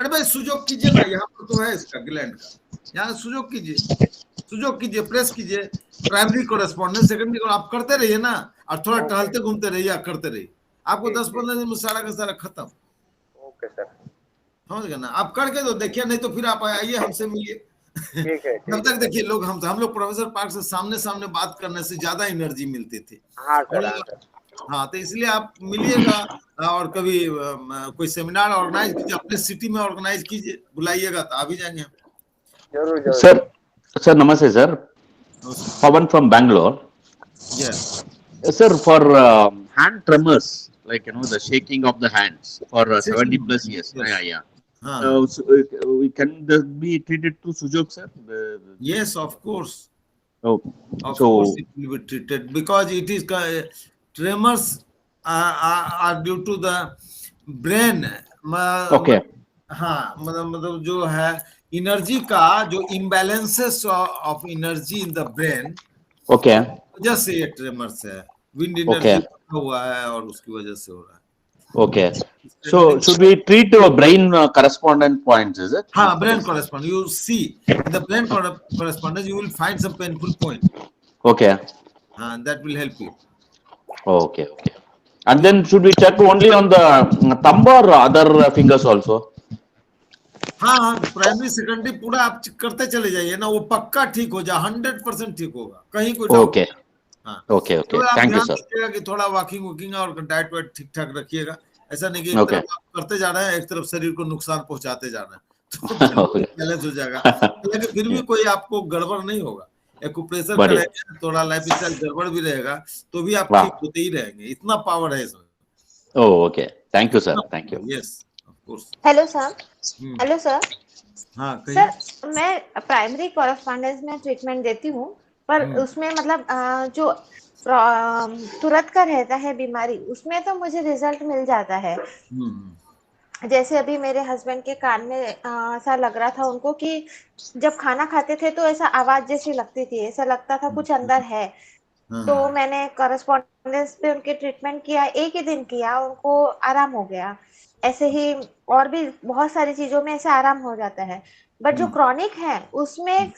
अरे भाई सुजोग कीजिए ना, यहाँ पर तो है इसका ग्लैंड का, यहाँ सुजोग कीजिए, प्रेस कीजिए। प्राइमरी कोरेस्पॉन्डेंस, सेकेंडरी को आप करते रहिए ना, और थोड़ा टहलते घूमते रहिए, करते रहिए, आपको 10-15 दिन में सारा का सारा खत्म। ओके सर, समझ गए ना? आप करके तो देखिए, नहीं तो फिर आप आइए हमसे मिलिए। ठीक है। तब तक देखिए, हम लोग प्रोफेसर पार्क से सामने सामने बात करने से ज्यादा एनर्जी मिलती थी। हाँ सर। हाँ, तो इसलिए आप मिलिएगा, और कभी कोई सेमिनार ऑर्गेनाइज कीजिए, अपने सिटी में ऑर्गेनाइज कीजिए, बुलाइएगा तो आ भी जाएंगे। जरूर। सर नमस्ते sir, Pawan from Bangalore. Yeah. Sir, for hand tremors, like the shaking of the hands for 70 plus years. Yes. Yeah. Huh. Can this be treated through Sujok, sir? Yes, of course. Oh, of course it will be treated, because it is tremors are due to the brain. Okay. हाँ, मतलब जो है energy का जो imbalances of energy in the brain, okay, वजह से ये tremors है। विंड एनर्जी हुआ है और उसकी वजह से हो रहा है। Okay. So should we treat brain correspondent points, is it? हाँ, brain correspondent. You see in the brain correspondence you will find some painful point. Okay. That will help you. Okay. And then should we check only on the thumb or other fingers also? हाँ, primary secondary पूरा आप करते चले जाइए ना, वो पक्का ठीक हो जाए, 100% ठीक होगा, कहीं कोई डाउट। ओके। तो थैंक यू सर। कि थोड़ा वॉकिंग और डाइट वाइट ठीक ठाक रखिएगा, ऐसा नहीं कि एक तरफ आप करते जा रहे हैं, एक तरफ शरीर को नुकसान पहुंचाते जा रहे हैं, तो बैलेंस हो जाएगा। लेकिन फिर भी कोई आपको गड़बड़ नहीं होगा, एक्यूप्रेशर करेंगे, थोड़ा लाइफस्टाइल गड़बड़ भी रहेगा तो भी आप ठीक होते ही रहेंगे, इतना पावर है इसमें। Okay, thank you sir, thank you. Yes, of course. Hello sir. हाँ, सर मैं प्राइमरी कॉरेस्पॉन्डेंस में ट्रीटमेंट देती हूँ, पर उसमें मतलब जो तुरंत का रहता है बीमारी, उसमें तो मुझे रिजल्ट मिल जाता है। जैसे अभी मेरे हस्बैंड के कान में ऐसा लग रहा था उनको कि जब खाना खाते थे तो ऐसा आवाज जैसी लगती थी, ऐसा लगता था कुछ अंदर है। तो मैंने कॉरेस्पॉन्डेंस पे उनके ट्रीटमेंट किया, एक ही दिन किया, उनको आराम हो गया। ऐसे ही और भी बहुत सारी चीजों में ऐसे आराम हो जाता है, बट जो क्रॉनिक है उसमें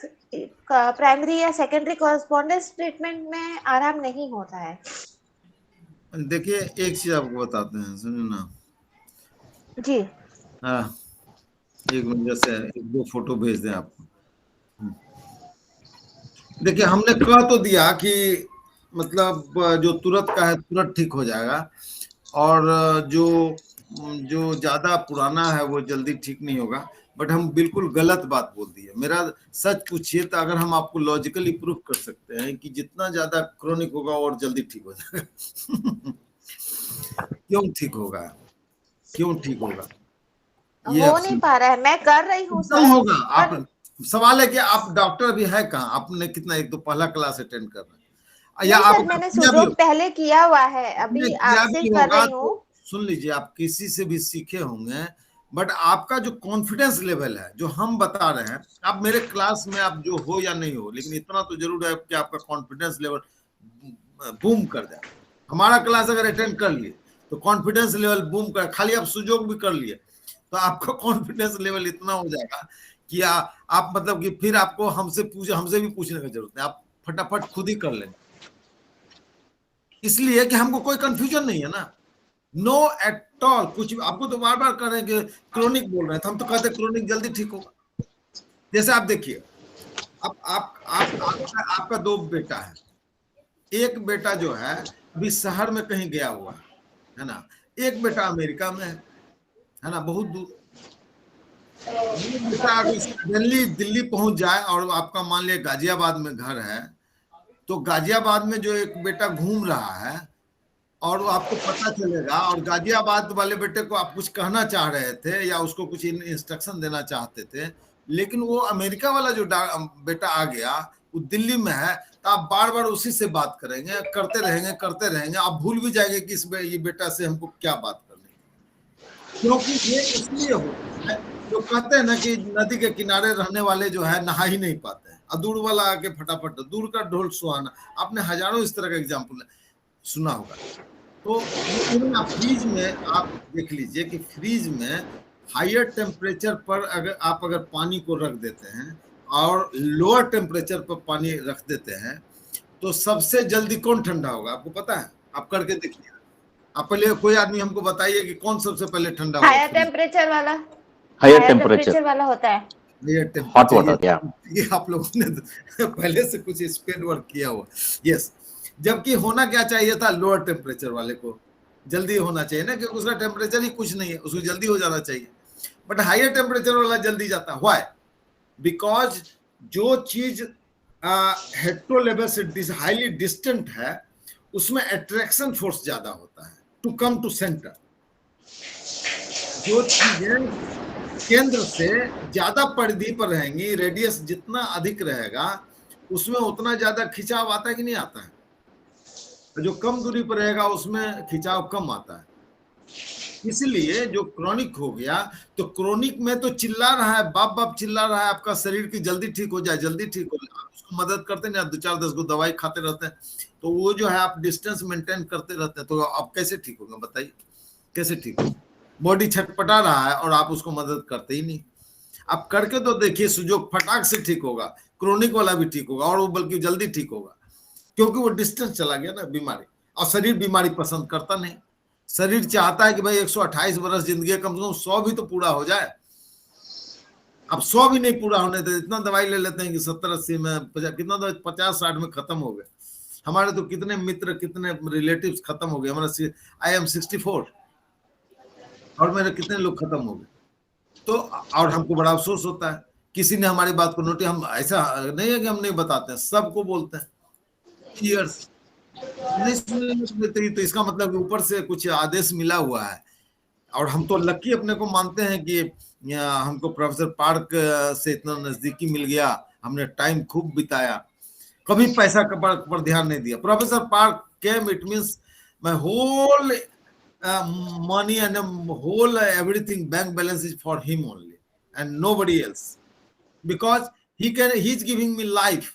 प्राइमरी या सेकेंडरी कॉरेस्पॉन्डेंस ट्रीटमेंट में आराम नहीं होता है। देखिए, एक चीज आपको बताते हैं, सुनिए ना जी। हाँ, एक मिनट, जैसे 1-2 फोटो भेज दें आपको। देखिए, हमने कह तो दिया कि मतलब जो तुरंत का है तुरंत ठीक हो जाएगा, और जो ज्यादा पुराना है वो जल्दी ठीक नहीं होगा, बट हम बिल्कुल गलत बात बोल दी है। मेरा सच पूछिए तो अगर हम आपको लॉजिकली प्रूफ कर सकते हैं कि जितना ज्यादा क्रोनिक होगा और जल्दी ठीक हो जाएगा। क्यों ठीक होगा? ये हो नहीं पा रहा है, मैं कर रही हूँ सर। होगा। आप सवाल है कि आप डॉक्टर भी है कहाँ? आपने कितना, एक तो पहला क्लास अटेंड कर रहे हैं या आप? मैंने सुजोग पहले किया हुआ है, अभी आपसे कर रही हूँ। सुन लीजिए, आप किसी से भी सीखे होंगे, बट आपका जो कॉन्फिडेंस लेवल है, जो हम बता रहे हैं, आप मेरे क्लास में आप जो हो या नहीं हो, लेकिन इतना तो जरूर है कि आपका कॉन्फिडेंस लेवल बूम कर जाए। हमारा क्लास अगर अटेंड कर लिए तो कॉन्फिडेंस लेवल बूम कर, खाली आप सुजोग भी कर लिए तो आपका कॉन्फिडेंस लेवल इतना हो जाएगा कि आप मतलब कि फिर आपको हमसे भी पूछने की जरूरत नहीं, आप फटाफट खुद ही कर लेंगे। इसलिए कि हमको कोई कंफ्यूजन नहीं है ना, नो एट ऑल। कुछ आपको तो बार बार कर रहे हैं कि क्रोनिक बोल रहे हैं, तो हम तो कहते हैं क्रोनिक जल्दी ठीक होगा। जैसे आप देखिए, अब आपका 2 बेटा है, एक बेटा जो है अभी शहर में कहीं गया हुआ है ना, एक बेटा अमेरिका में है ना, बहुत दूर। बेटा अगर दिल्ली पहुंच जाए और आपका मान लिया गाजियाबाद में घर है, तो गाजियाबाद में जो एक बेटा घूम रहा है और वो आपको पता चलेगा, और गाजियाबाद वाले बेटे को आप कुछ कहना चाह रहे थे या उसको कुछ इंस्ट्रक्शन देना चाहते थे, लेकिन वो अमेरिका वाला जो बेटा आ गया, वो दिल्ली में है, तो आप बार बार उसी से बात करेंगे, करते रहेंगे, आप भूल भी जाएंगे कि ये बेटा से हमको क्या बात करनी है। क्योंकि ये इसलिए होता है, जो कहते हैं ना कि नदी के किनारे रहने वाले जो है नहा ही नहीं पाते हैं, और दूर वाला आके फटाफट, दूर का ढोल सुहाना। आपने हजारों इस तरह का एग्जाम्पल सुना होगा। तो फ्रीज में आप देख लीजिए कि फ्रीज में हायर टेम्परेचर पर अगर पानी को रख देते हैं और लोअर टेम्परेचर पर पानी रख देते हैं, तो सबसे जल्दी कौन ठंडा होगा? आपको पता है? आप करके देखिए। आप पहले कोई आदमी हमको बताइए कि कौन सबसे पहले ठंडा होगा? हायर टेम्परेचर वाला, हायर टेम्परेचर वाला होता है, हॉट वाटर। क्या ये आप लोगों ने पहले से कुछ स्पेड वर्क किया हुआ? यस। जबकि होना क्या चाहिए था? लोअर टेम्परेचर वाले को जल्दी होना चाहिए ना, क्योंकि उसका टेम्परेचर ही कुछ नहीं है, उसको जल्दी हो जाना चाहिए। बट हायर टेम्परेचर वाला जल्दी जाता है। व्हाई? बिकॉज जो चीज हेट्रो लेवल से हाईली डिस्टेंट है, उसमें अट्रैक्शन फोर्स ज्यादा होता है टू कम टू सेंटर। जो चीजें केंद्र से ज्यादा परिधि पर रहेंगी, रेडियस जितना अधिक रहेगा, उसमें उतना ज्यादा खिंचाव आता है कि नहीं आता है? जो कम दूरी पर रहेगा उसमें खिंचाव कम आता है। इसलिए जो क्रोनिक हो गया, तो क्रोनिक में तो चिल्ला रहा है, बाप बाप चिल्ला रहा है आपका शरीर की जल्दी ठीक हो जाए, जल्दी ठीक हो जाए। उसको मदद करते नहीं, 2-4-10 को दवाई खाते रहते हैं, तो वो जो है आप डिस्टेंस मेंटेन करते रहते हैं, तो आप कैसे ठीक होंगे? बताइए कैसे ठीक हो? बॉडी छटपटा रहा है और आप उसको मदद करते ही नहीं। आप करके तो देखिए, सुजोग फटाक से ठीक होगा, क्रोनिक वाला भी ठीक होगा, और वो बल्कि जल्दी ठीक होगा, क्योंकि वो डिस्टेंस चला गया ना बीमारी। और शरीर बीमारी पसंद करता नहीं। शरीर चाहता है कि भाई 128 वर्ष जिंदगी, कम से कम 100 भी तो पूरा हो जाए। अब 100 भी नहीं पूरा होने देते, इतना दवाई ले लेते हैं कि 70-80 में, कितना दवाई 50-60 में खत्म हो गए। हमारे तो कितने मित्र, कितने रिलेटिव्स खत्म हो गए। हमारा आई एम 64 और मेरे कितने लोग खत्म हो गए। तो और हमको बड़ा अफसोस होता है, किसी ने हमारी बात को नोटिस, हम ऐसा नहीं है कि हम नहीं बताते हैं, सबको बोलते हैं ईयर्स नहीं, तो इसका मतलब ऊपर से कुछ आदेश मिला हुआ है। और हम तो लकी अपने को मानते हैं कि हमको प्रोफेसर पार्क से इतना नजदीकी मिल गया, हमने टाइम खूब बिताया, कभी पैसा पर ध्यान नहीं दिया। Professor Park came, it means my whole money and whole everything bank balance is for him only and nobody else, because he's giving me life.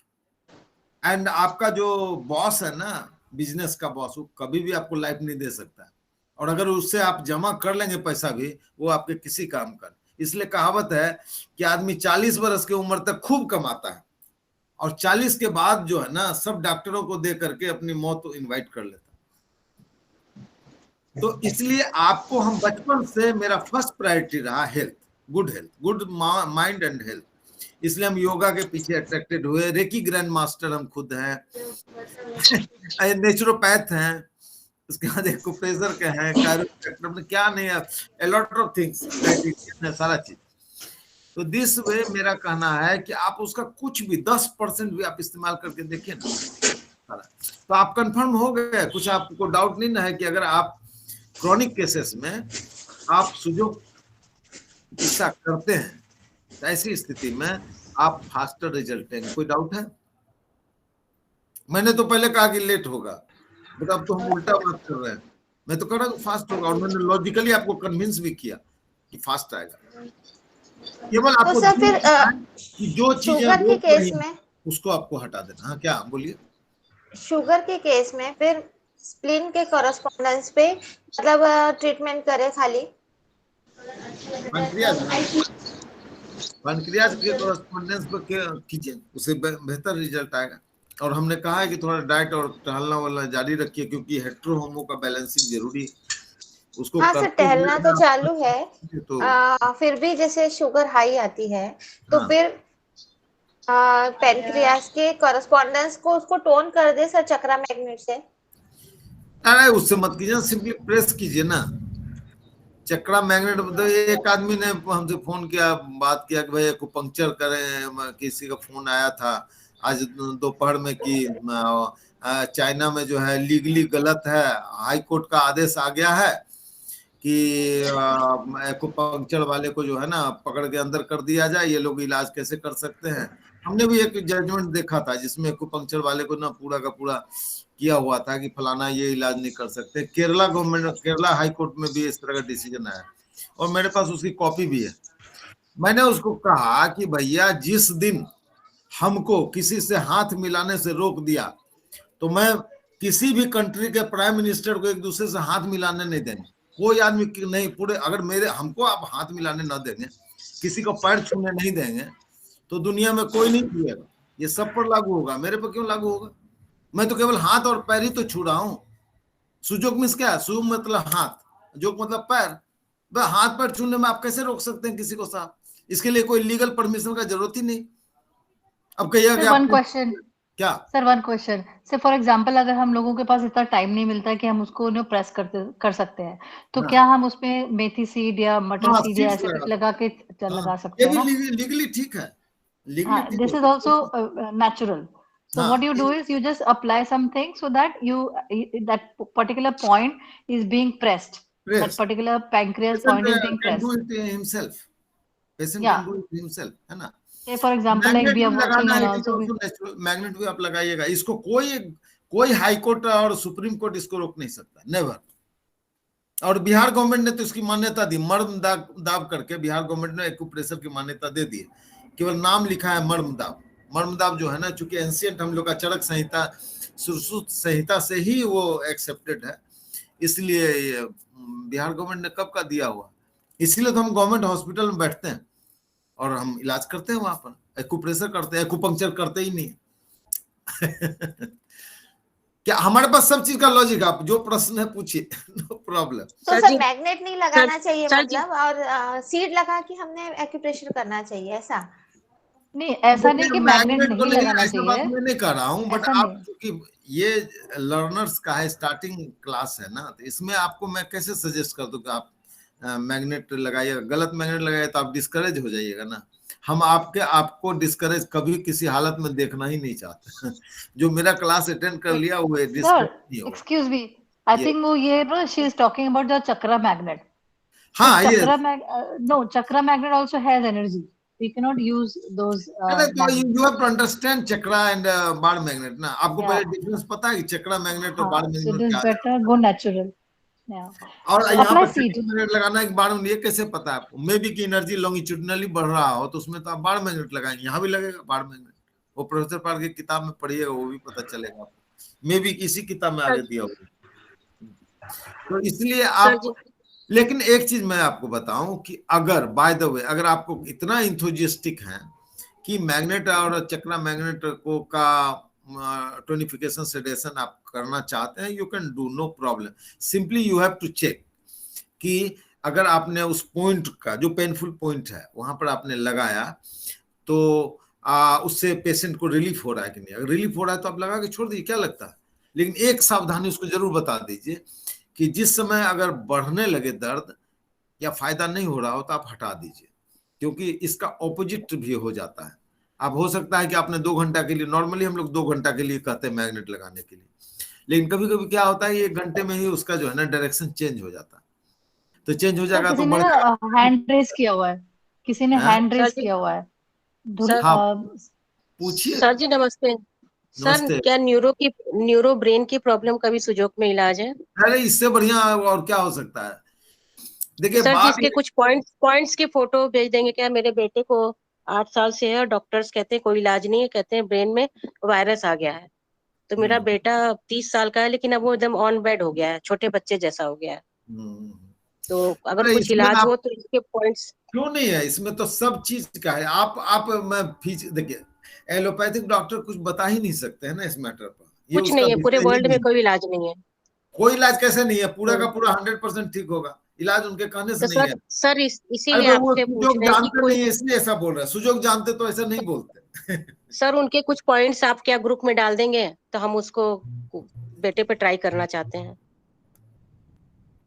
And आपका जो बॉस है ना, बिजनेस का बॉस, वो कभी भी आपको लाइफ नहीं दे सकता, और अगर उससे आप जमा कर लेंगे पैसा भी, वो आपके किसी काम का। इसलिए कहावत है कि आदमी 40 वर्ष की उम्र तक खूब कमाता है, और 40 के बाद जो है ना, सब डॉक्टरों को दे करके अपनी मौत इनवाइट कर लेता। तो इसलिए आपको हम बचपन से, मेरा फर्स्ट प्रायोरिटी रहा health, good mind and health. इसलिए हम योगा के पीछे अट्रैक्टेड हुए। रेकी ग्रैंड मास्टर हम खुद हैं, नेचुरोपैथ हैं, उसके बाद एक्यूप्रेशर के हैं, कायरोप्रैक्टर, क्या नहीं है, a lot of things, सारा चीज। तो दिस वे मेरा कहना है कि आप उसका कुछ भी 10% भी आप इस्तेमाल करके देखिए ना, तो आप कंफर्म हो गए। कुछ आपको डाउट नहीं ना है कि अगर आप क्रोनिक केसेस में आप सुजोग चिकित्सा करते हैं, तो ऐसी स्थिति में आप फास्टर रिजल्ट देंगे। कोई डाउट है? मैंने तो पहले कहा कि लेट होगा, बट अब तो हम उल्टा बात कर रहे हैं। मैं तो कह रहा हूँ फास्ट होगा, और मैंने लॉजिकली आपको कन्विंस भी किया कि फास्ट आएगा। केवल आपको तो फिर कि जो चीजें के केस में उसको आपको हटा देना। हाँ, क्या बोलिए? शुगर के केस में फिर स्प्लीन के कॉरेस्पॉन्डेंस पे मतलब ट्रीटमेंट करें खाली? पैनक्रियाज के कॉरेस्पॉन्डेंस पर कीजिए, उससे बेहतर रिजल्ट आएगा। और हमने कहा है कि थोड़ा डाइट और टहलना वाला जारी रखिए, क्योंकि हेट्रोहोमो का बैलेंसिंग जरूरी है। उसको हाँ सर, टहलना तो चालू है, तो फिर भी जैसे शुगर हाई आती है, तो फिर पैनक्रियाज के कॉरेस्पॉन्डेंस को उसको टोन कर दे सर चक्रा मैग्नेट से? अरे उससे मत कीजिए, सिंपली प्रेस कीजिए ना, चक्रा मैग्नेट, तो एक आदमी ने हमसे फोन किया, बात किया कि भाई एक्यूपंक्चर करें, किसी का फोन आया था आज दोपहर में कि चाइना में जो है लीगली गलत है, हाई कोर्ट का आदेश आ गया है कि एक्यूपंक्चर वाले को जो है ना पकड़ के अंदर कर दिया जाए, ये लोग इलाज कैसे कर सकते हैं। हमने भी एक जजमेंट देखा था जिसमें एक्यूपंक्चर वाले को ना पूरा का पूरा किया हुआ था कि फलाना ये इलाज नहीं कर सकते। Kerala government, Kerala high court में भी इस तरह का डिसीजन आया और मेरे पास उसकी कॉपी भी है। मैंने उसको कहा कि भैया जिस दिन हमको किसी से हाथ मिलाने से रोक दिया तो मैं किसी भी कंट्री के प्राइम मिनिस्टर को एक दूसरे से हाथ मिलाने नहीं देंगे, कोई आदमी नहीं, पूरे अगर मेरे हमको आप हाथ मिलाने ना देंगे, किसी को पैर छूने नहीं देंगे तो दुनिया में कोई नहीं छूएगा। ये सब पर लागू होगा, मेरे पर क्यों लागू होगा? मैं तो केवल हाथ और पैर ही तो छू रहा हूँ। सुजोग मीन्स क्या है? सु मतलब हाथ, जोग मतलब पैर। हाथ पैर छूने में आप कैसे रोक सकते हैं किसी को साहब? इसके लिए कोई लीगल परमिशन का जरूरत ही नहीं। अब कहिएगा कि वन क्वेश्चन क्या सर, वन क्वेश्चन से फॉर एग्जांपल अगर हम लोगों के पास इतना टाइम नहीं मिलता है कि हम उसको प्रेस कर सकते हैं, तो क्या हम उसमें मेथी सीड या मटर सीड या ऐसे कुछ लगा के लगा सकते हैं ना? लीगली ठीक है, हाँ, this is also natural. So what you do is you just apply something so that that particular point is being pressed. That particular pancreas point is being pressed. Can do it himself. Patient Yeah. can do it himself, है ना? Say for example like we are working and also magnet भी आप लगाइएगा। इसको कोई high court और supreme court इसको रोक नहीं सकता, नेवर। और बिहार गवर्नमेंट ने तो इसकी मान्यता दी, मर्म दाब करके बिहार गवर्नमेंट ने एक्यूप्रेशर की मान्यता दे दी। केवल नाम लिखा है मर्म दाब। मर्म दाब जो है ना, चूंकि एंशियंट हम लोग का चरक संहिता, सुश्रुत संहिता से ही वो एक्सेप्टेड है, इसलिए बिहार गवर्नमेंट ने कब का दिया हुआ। इसीलिए तो हम गवर्नमेंट हॉस्पिटल में बैठते हैं और हम इलाज करते हैं, वहां पर एक्यूप्रेशर करते हैं, एक्यूपंक्चर करते ही नहीं। क्या हमारे पास सब चीज का लॉजिक, आप जो प्रश्न है पूछिए, नो प्रॉब्लम। तो सर मैग्नेट नहीं लगाना चाहिए मतलब, और सीड लगा के हमने एक्यूप्रेशर करना चाहिए, ऐसा नहीं? ऐसा नहीं कि मैग्नेट नहीं लगाना चाहिए, बात मैं नहीं कर रहा हूँ, बट आप क्योंकि ये लर्नर्स का है, स्टार्टिंग क्लास है ना, तो इसमें आपको मैं कैसे सजेस्ट कर दूं कि आप मैग्नेट लगाइएगा। गलत मैग्नेट लगाइए तो आप डिस्करेज हो जाइएगा ना। हम आपको डिस्करेज कभी किसी हालत में देखना ही नहीं चाहते। जो मेरा क्लास अटेंड कर लिया वो एक्सक्यूज मी, आई थिंक वो ये no she is talking about the chakra magnet. हाँ, ये no, chakra magnet also has energy, we cannot use those you have to understand chakra and bar magnet ना। आपको पहले डिफरेंस पता है कि चक्रा मैग्नेट और बार मैग्नेट क्या है? so it is better go natural. और यहाँ पर मैग्नेट लगाना एक बार में, ये कैसे पता है आपको? मे बी की एनर्जी लॉन्गिट्यूडनली बढ़ रहा हो तो उसमें तो आप बार मैग्नेट लगाएंगे, यहाँ भी लगेगा बार मैग्नेट। वो प्रोफेसर पाल की किताब में पढ़िएगा, वो भी पता चलेगा आपको। मे बी किसी किताब में आगे दिया होगा। तो इसलिए आप, लेकिन एक चीज मैं आपको बताऊं कि अगर बाय द वे अगर आपको इतना इंथुजियास्टिक है कि मैग्नेट और चक्रा मैग्नेट को का टोनिफिकेशन सेडेशन आप करना चाहते हैं, you can do, no problem. Simply you have to check कि अगर आपने उस पॉइंट का जो पेनफुल पॉइंट है वहां पर आपने लगाया तो उससे पेशेंट को रिलीफ हो रहा है कि नहीं। अगर रिलीफ हो रहा है तो आप लगा के छोड़ दीजिए, क्या लगता है। लेकिन एक सावधानी उसको जरूर बता दीजिए कि जिस समय अगर बढ़ने लगे दर्द या फायदा नहीं हो रहा हो तो आप हटा दीजिए, क्योंकि इसका ऑपोजिट भी हो जाता है। अब हो सकता है कि आपने 2 घंटा के लिए, नॉर्मली हम लोग 2 घंटा के लिए कहते हैं मैग्नेट लगाने के लिए, लेकिन कभी कभी क्या होता है 1 घंटे में ही उसका जो है ना डायरेक्शन चेंज हो जाता है। तो चेंज हो जाएगा तो हैंड रेस किया हुआ है, किसी ने हैंड रेस किया हुआ है। पूछिए सर जी नमस्ते। सर क्या न्यूरो ब्रेन की प्रॉब्लम का भी सुजोग में इलाज है? अरे इससे बढ़िया और क्या हो सकता है। देखिए सर जिसके कुछ पॉइंट्स के फोटो भेज देंगे क्या? मेरे बेटे को 8 साल से है और डॉक्टर्स कहते हैं कोई इलाज नहीं है, कहते हैं ब्रेन में वायरस आ गया है। तो मेरा बेटा 30 साल का है लेकिन अब वो एकदम ऑन बेड हो गया है, छोटे बच्चे जैसा हो गया है। तो अगर कुछ इलाज हो तो इसके पॉइंट्स क्यों नहीं है? इसमें तो सब चीज का है। आप मैं देखिए एलोपैथिक डॉक्टर कुछ बता ही नहीं सकते हैं ना इस मैटर पर। कुछ नहीं है, पूरे वर्ल्ड में कोई इलाज नहीं है। कोई इलाज कैसे नहीं है? पूरा का पूरा 100% ठीक होगा। इलाज उनके कहने से नहीं है। सर इसीलिए आपसे पूछ रहे हैं कि कोई इसलिए ऐसा बोल रहा है। सुजोग जानते तो ऐसा नहीं बोलते। सर उनके कुछ पॉइंट्स आप क्या ग्रुप में डाल देंगे तो हम उसको बेटे पे ट्राई करना चाहते हैं।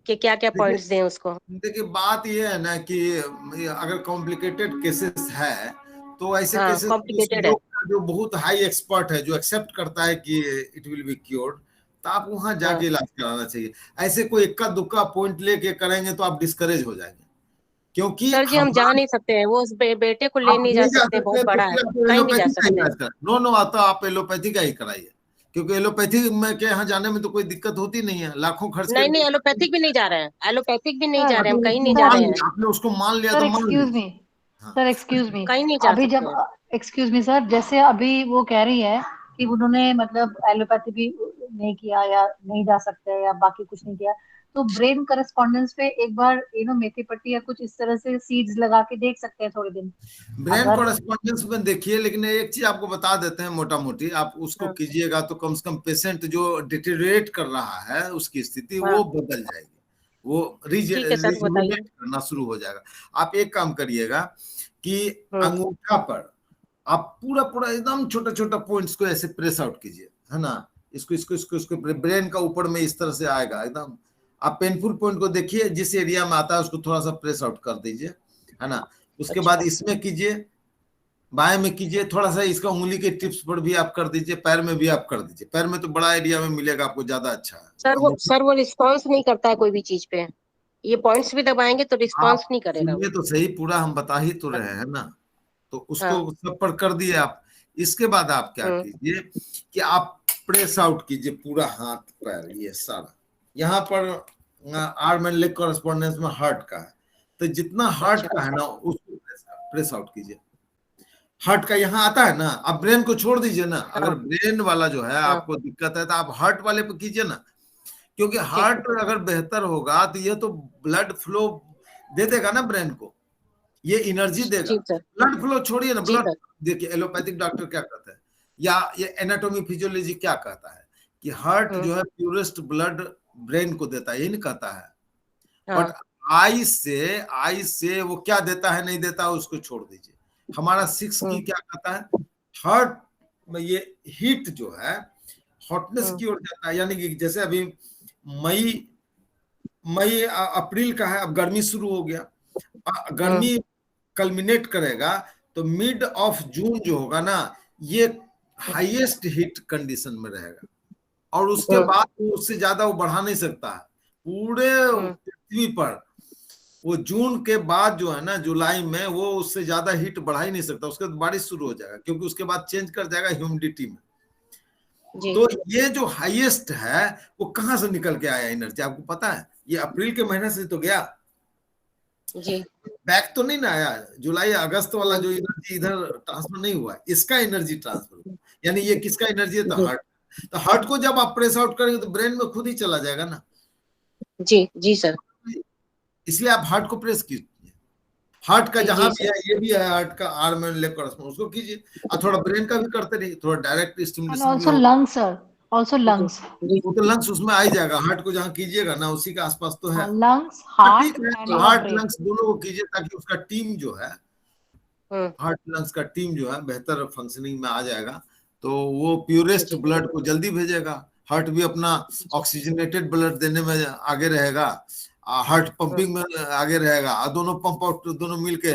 कि क्या क्या पॉइंट्स दें उसको? देखिए बात ये है ना कि अगर कॉम्प्लिकेटेड केसेस है तो ऐसे हाँ, केसेस कॉम्प्लिकेटेड है। जो बहुत हाई एक्सपर्ट है, जो एक्सेप्ट करता है कि इट विल बी क्योर्ड, तो आप वहां जाके हाँ। इलाज कराना चाहिए। ऐसे कोई इक्का दुक्का पॉइंट लेके करेंगे तो आप डिस्करेज हो जाएंगे, क्योंकि सर जी हम जा नहीं सकते हैं, वो उस बेटे को ले आप नहीं जा नहीं जा सकते, बहुत सकते तो बड़ा है, फिर आप कहीं नहीं जा एलोपैथी का सकते। इलाज करें। नो नो, आता आप एलोपैथी का ही कराइए, क्योंकि एलोपैथी में के यहाँ जाने में तो कोई दिक्कत होती नहीं है, लाखों खर्च नहीं नहीं, करके एलोपैथिक भी नहीं जा रहे हैं, एलोपैथिक भी नहीं जा रहे हैं, हम कहीं नहीं जा सर, रहे हैं। आपने उसको मान लिया सर तो मान एक्सक्यूज लीजिए। मी, हाँ सर एक्सक्यूज मी, कहीं नहीं जा अभी सकते जब हैं। एक्सक्यूज मी सर, जैसे अभी वो कह रही है कि उन्होंने मतलब एलोपैथी भी नहीं किया या नहीं जा सकते या बाकी कुछ नहीं किया, तो ब्रेन करस्पॉन्डेंस पे एक बार मेथी पट्टी या कुछ इस तरह से सीड्स लगा के देख सकते हैं थोड़े दिन। ब्रेन अगर कॉरेस्पॉन्डेंस में देखिए, लेकिन एक चीज आपको बता देते हैं मोटा मोटी, आप उसको हाँ, कीजिएगा तो कम से कम पेशेंट जो डिटेरियोरेट कर रहा है उसकी स्थिति हाँ, वो बदल जाएगी, वो ठीक है सर, बताइए। रिजुविनेट करना शुरू हो जाएगा। आप एक काम करिएगा कि हम्म, अंगूठा पर आप पूरा पूरा एकदम छोटा छोटा पॉइंट्स को ऐसे प्रेस आउट कीजिए, है ना, इसको ब्रेन का ऊपर में इस तरह से आएगा एकदम। आप पेनफुल पॉइंट को देखिए, जिस एरिया में आता है उसको थोड़ा सा प्रेस आउट कर दीजिए, है ना। उसके बाद अच्छा इसमें कीजिए, बाएं में कीजिए, थोड़ा सा इसका उंगली के टिप्स पर भी आप कर दीजिए, पैर में भी आप कर दीजिए। पैर में तो बड़ा एरिया में मिलेगा आपको, ज्यादा अच्छा है। सर, वो रिस्पॉन्स नहीं करता है कोई भी चीज पे, ये पॉइंट्स भी दबाएंगे तो रिस्पॉन्स आप नहीं करेगा वो। सुनिए तो सही, पूरा हम बता ही तो रहे हैं ना, तो उसको हाँ। सब पर कर दिए आप। इसके बाद आप क्या कीजिए कि आप प्रेस आउट कीजिए पूरा हाथ पैर, ये सारा यहाँ पर आर्म एंड लेग कॉरेस्पॉन्डेंस में हार्ट का है, तो जितना हार्ट अच्छा का है ना उसको प्रेस आउट कीजिए। हार्ट का यहाँ आता है ना, आप ब्रेन को छोड़ दीजिए ना, हाँ, अगर ब्रेन वाला जो है हाँ, आपको दिक्कत है तो आप हार्ट वाले पे कीजिए ना, क्योंकि ठीक हार्ट अगर बेहतर होगा तो ये तो ब्लड फ्लो दे देगा ना ब्रेन को, ये एनर्जी देगा। जी सर, ब्लड फ्लो छोड़िए ना, जी ब्लड सर, देखिए एलोपैथिक डॉक्टर क्या कहता है या ये एनाटॉमी फिजियोलॉजी क्या कहता है कि हार्ट जो है प्योरेस्ट ब्लड ब्रेन को देता है, यही नहीं कहता है। बट हाँ, आई से वो क्या देता है नहीं देता है उसको छोड़ दीजिए। हमारा 6 की क्या कहता है, हार्ट में ये हीट जो है हॉटनेस की ओर जाता है, यानी कि जैसे अभी मई अप्रैल का है, अब गर्मी शुरू हो गया, गर्मी कल्मिनेट करेगा तो मिड ऑफ जून जो होगा ना, ये हाईएस्ट हीट कंडीशन में रहेगा, और उसके बाद वो उससे ज्यादा वो बढ़ा नहीं सकता है पूरे पृथ्वी पर। वो जून के बाद जो है ना, जुलाई में वो उससे ज्यादा हीट बढ़ा ही नहीं सकता, उसके बाद बारिश शुरू हो जाएगा, क्योंकि उसके बाद चेंज कर जाएगा ह्यूमिडिटी में। जी तो ये जो हाईएस्ट है वो कहां से निकल के आया एनर्जी, आपको पता है? ये अप्रैल के महीने से तो गया, जी, बैक तो नहीं ना आया। जुलाई अगस्त वाला जो एनर्जी इधर ट्रांसफर नहीं हुआ, इसका एनर्जी ट्रांसफर हुआ, यानी ये किसका एनर्जी है? तो हार्ट। तो हार्ट को जब आप प्रेस आउट करेंगे तो ब्रेन में खुद ही चला जाएगा ना। जी, जी सर, इसलिए आप हार्ट को प्रेस कीजिए, हार्ट का जी जहां जी भी है, ये भी है हार्ट का आर्म एंड लेग कॉरेस्पॉन्ड, उसको कीजिए। और थोड़ा ब्रेन का भी करते रहिए, थोड़ा डायरेक्ट एंड स्टिमुलेशन भी ऑल्सो हो। लंग्स सर, ऑल्सो लंग्स, वो तो लंग्स उसमें आ ही जाएगा, हार्ट को जहां कीजिएगा ना उसी के आसपास तो है। लंग्स, हाँ, हार्ट ठीक है, एंड तो योर हार्ट ब्रेन। लंग्स दोनों को कीजिए, ताकि उसका टीम जो है, हार्ट लंग्स का टीम जो है बेहतर फंक्शनिंग में आ जाएगा, तो वो प्योरेस्ट ब्लड को जल्दी भेजेगा। हार्ट भी अपना ऑक्सीजनेटेड ब्लड देने में आगे रहेगा, हार्ट पंपिंग में आगे रहेगा, और दोनों पंप आउट दोनों मिलके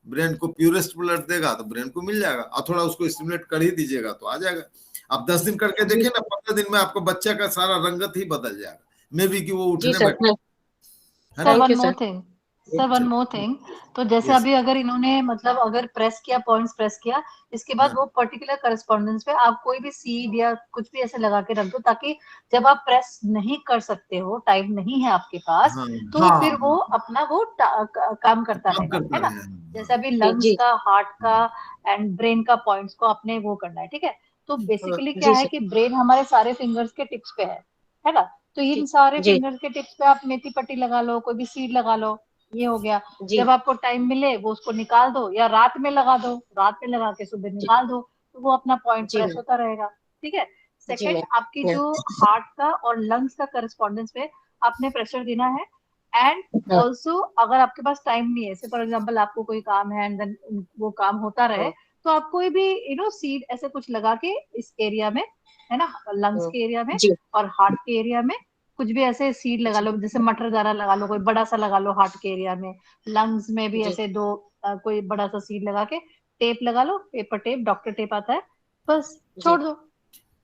ब्रेन को प्योरेस्ट ब्लड देगा, तो ब्रेन को मिल जाएगा। और थोड़ा उसको स्टिमुलेट कर ही दीजिएगा तो आ जाएगा। आप 10 दिन करके देखिए ना, 15 दिन में आपको बच्चे का सारा रंगत ही बदल जाएगा, मे बी कि वो जी उठने सर, बैठे, है सर ना। One more thing, sir one more thing, तो जैसे Yes. अभी अगर इन्होंने मतलब अगर प्रेस किया, पॉइंट्स प्रेस किया, इसके बाद वो पर्टिकुलर करस्पॉन्डेंस पे आप कोई भी सीड या कुछ भी ऐसे लगा के रख दो, ताकि जब आप प्रेस नहीं कर सकते हो, टाइम नहीं है आपके पास, तो फिर वो अपना वो काम करता काम रहेगा, करता है ना। रहे। जैसे अभी लंग्स जी का, हार्ट का एंड ब्रेन का पॉइंट्स को आपने वो करना है, ठीक है। तो बेसिकली क्या जी है सर, कि ब्रेन हमारे सारे फिंगर्स के टिप्स पे है ना। तो इन जी सारे जी फिंगर्स के टिप्स पे आप मेथी पट्टी लगा लो, कोई भी सीड लगा लो, ये हो गया। जी जब आपको टाइम मिले वो उसको निकाल दो, या रात में लगा दो, रात में लगा के सुबह जी निकाल दो, तो वो अपना पॉइंट जी प्रेस मैम, होता रहेगा, ठीक है। जी सेकंड, आपकी मैम, जो हार्ट का और लंग्स का करस्पॉन्डेंस पे आपने प्रेशर देना है। एंड हाँ, ऑल्सो अगर आपके पास टाइम नहीं है, फॉर एग्जाम्पल आपको कोई काम है एंड देन वो काम होता रहे, तो आप कोई भी सीड ऐसे कुछ लगा के इस एरिया में, है ना, लंग्स के एरिया में जी और हार्ट के एरिया में, कुछ भी ऐसे सीड लगा लो, जैसे मटर दाना लगा लो, कोई बड़ा सा लगा लो हार्ट के एरिया में, लंग्स में भी जी ऐसे दो कोई बड़ा सा सीड लगा के टेप लगा लो, पेपर टेप, डॉक्टर टेप आता है, बस जी छोड़ दो।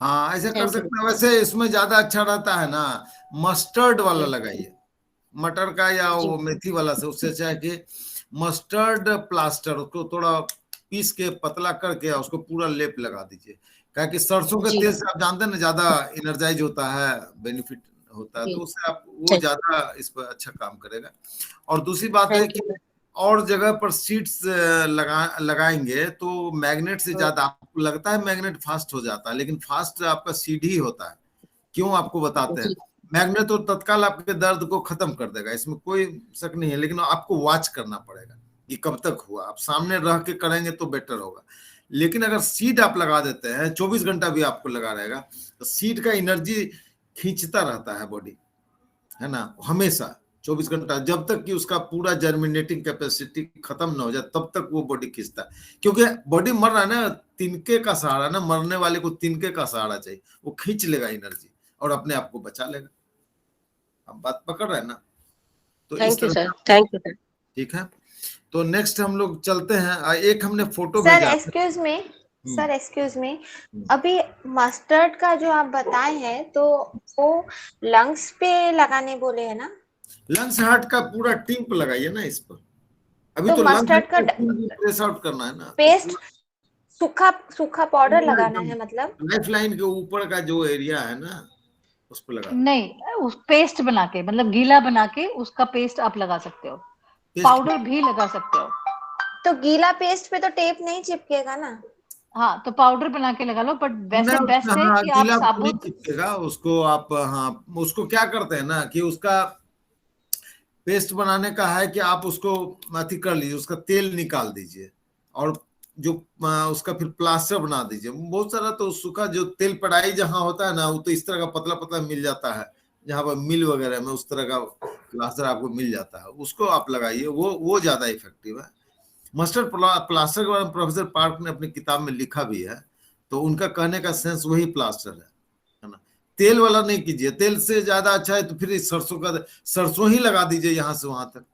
हाँ ऐसे कर थैंक यू। सकते हैं। वैसे इसमें ज्यादा अच्छा रहता है ना मस्टर्ड वाला जी लगाइए, मटर का या जी वो मेथी वाला से, उससे अच्छा है कि मस्टर्ड प्लास्टर, उसको थोड़ा पीस के पतला करके उसको पूरा लेप लगा दीजिए। क्या कि सरसों के जी तेल से आप जानते हैं ना ज्यादा एनर्जाइज होता है, बेनिफिट होता है, जी तो उससे आप वो ज्यादा इस पर अच्छा काम करेगा। और दूसरी बात है थैंक कि यू। और जगह पर सीट्स लगाएंगे तो मैग्नेट से ज्यादा, आपको लगता है मैग्नेट फास्ट हो जाता है, लेकिन फास्ट आपका सीड ही होता है। क्यों आपको बताते हैं। जी मैग्नेट तो तत्काल आपके दर्द को खत्म कर देगा, इसमें कोई शक नहीं है, लेकिन आपको वॉच करना पड़ेगा कि कब तक हुआ। आप सामने रह के करेंगे तो बेटर होगा। लेकिन अगर सीड आप लगा देते हैं 24 घंटा भी आपको लगा रहेगा, तो सीड का एनर्जी खींचता रहता है बॉडी, है ना, हमेशा 24 घंटा, जब तक कि उसका पूरा जर्मिनेटिंग कैपेसिटी खत्म ना हो जाए तब तक वो बॉडी खींचता है। क्योंकि बॉडी मर रहा है ना, तिनके का सहारा ना, मरने वाले को तिनके का सहारा चाहिए, वो खींच लेगा एनर्जी और अपने आप को बचा लेगा। अब बात पकड़ रहे हैं ना, तो इस थैंक यू तरह सर, से थैंक यू सर। ठीक है। तो नेक्स्ट हम लोग चलते हैं, एक हमने फोटो सर भेजा। Excuse me, sir excuse me, hmm. अभी मस्टर्ड का जो आप बताए हैं तो वो लंग्स पे लगाने बोले है ना? लंग्स हार्ट का पूरा टीम पे लगाइए ना इस पर। अभी तो तो लंग्स मस्टर्ड का प्रेस आउट करना है ना, तो पेस्ट सूखा सूखा पाउडर लगाना है मतलब? लाइफ लाइन के ऊपर का जो एरिया है ना उस पर लगा नहीं, उस पेस्ट बना के, मतलब गीला बना के उसका पेस्ट आप लगा सकते हो, पेस्ट। पाउडर भी लगा सकते हो। तो गीला पेस्ट पे तो टेप नहीं चिपकेगा ना? हाँ, तो पाउडर बना के लगा लो, बट वैसे ना, बेस्ट है हाँ कि आप गीला नहीं साबुत। चिपकेगा उसको आप, हाँ उसको क्या करते हैं ना कि उसका पेस्ट बनाने का है कि आप उसको अथी कर लीजिए, उसका तेल निकाल दीजिए और जो उसका फिर प्लास्टर बना दीजिए। बहुत सारा तो सूखा जो तेल पड़ाई जहाँ होता है ना, वो तो इस तरह का पतला पतला मिल जाता है, जहाँ पर मिल वगैरह में उस तरह का प्लास्टर आपको मिल जाता है, उसको आप लगाइए, वो ज्यादा इफेक्टिव है। मस्टर्ड प्लास्टर के बारे में प्रोफेसर पार्क ने अपनी किताब में लिखा भी है, तो उनका कहने का सेंस वही प्लास्टर है ना। तेल वाला नहीं कीजिए, तेल से ज्यादा अच्छा है तो फिर सरसों ही लगा दीजिए, यहाँ से वहां तक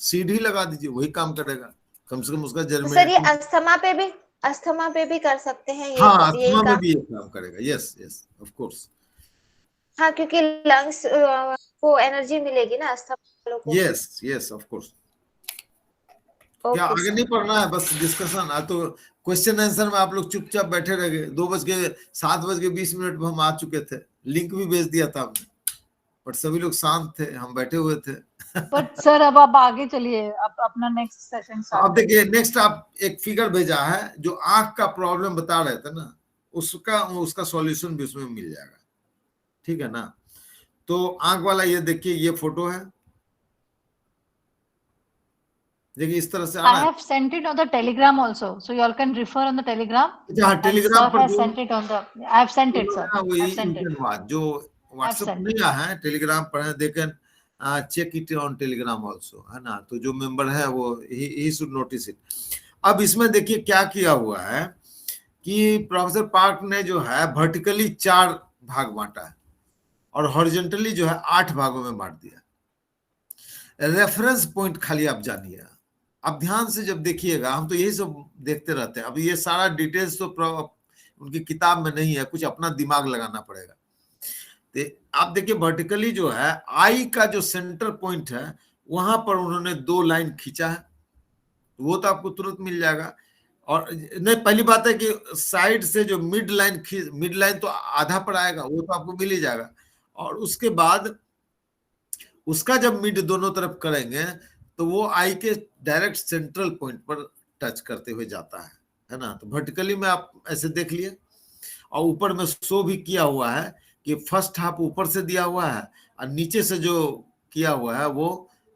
सीड ही लगा दीजिए, वही काम करेगा, कम से कम उसका तो सर ये जर्मिनेटिंग। अस्थमा पे भी कर सकते हैं ये हाँ यही अस्थमा में काम? भी ये काम करेगा, यस यस ऑफ कोर्स। हाँ, क्योंकि लंग्स को एनर्जी मिलेगी ना अस्थमा वालों को। Yes yes of course. क्या ओके आगे सर। नहीं पढ़ना है, बस डिस्कशन। तो क्वेश्चन आंसर में आप लोग चुपचाप बैठे रह गए। 7:20 पर हम आ चुके थे, लिंक भी भेज दिया था हमने, बट सभी लोग शांत थे, हम बैठे हुए थे। बट सर अब आप आगे चलिए, अब अपना नेक्स्ट सेशन स्टार्ट अब देखिए नेक्स्ट आप एक फिगर भेजा है जो आंख का प्रॉब्लम बता रहे थे ना, उसका सॉल्यूशन भी उसमें मिल जाएगा, ठीक है ना। तो आंख वाला ये देखिए, ये फोटो है, देखिए इस तरह से आ I रहा है। have sent it on the Telegram also, so you all can refer on the Telegram. हाँ And टेलीग्राम sir पर has जो sent it on the. I have sent it, sir. वही I've sent it. इंडियन बात जो WhatsApp पर sent नहीं आया है, टेलीग्राम पर है, देखें check it on Telegram also, है ना। तो जो मेंबर है वो ही शुड नोटिस इट। अब इसमें देखिए क्या किया हुआ है कि प्रोफेसर पार्क ने जो है वर्टिकली 4 भाग बांटा है और हॉरिजॉन्टली जो है 8 भागों में बांट दिया। रेफरेंस पॉइंट खाली आप जानिए, आप ध्यान से जब देखिएगा, हम तो यही सब देखते रहते हैं। अब ये सारा डिटेल्स तो उनकी किताब में नहीं है, कुछ अपना दिमाग लगाना पड़ेगा। तो आप देखिए वर्टिकली जो है आई का जो सेंटर पॉइंट है वहां पर उन्होंने 2 लाइन खींचा है, वो तो आपको तुरंत मिल जाएगा। और नहीं, पहली बात है कि साइड से जो मिड लाइन तो आधा पर आएगा, वो तो आपको मिल ही जाएगा। और उसके बाद उसका जब मिड दोनों तरफ करेंगे तो वो आई के डायरेक्ट सेंट्रल पॉइंट पर टच करते हुए जाता है ना। तो वर्टिकली में आप ऐसे देख लिए, और ऊपर में शो भी किया हुआ है कि फर्स्ट हाफ ऊपर से दिया हुआ है और नीचे से जो किया हुआ है वो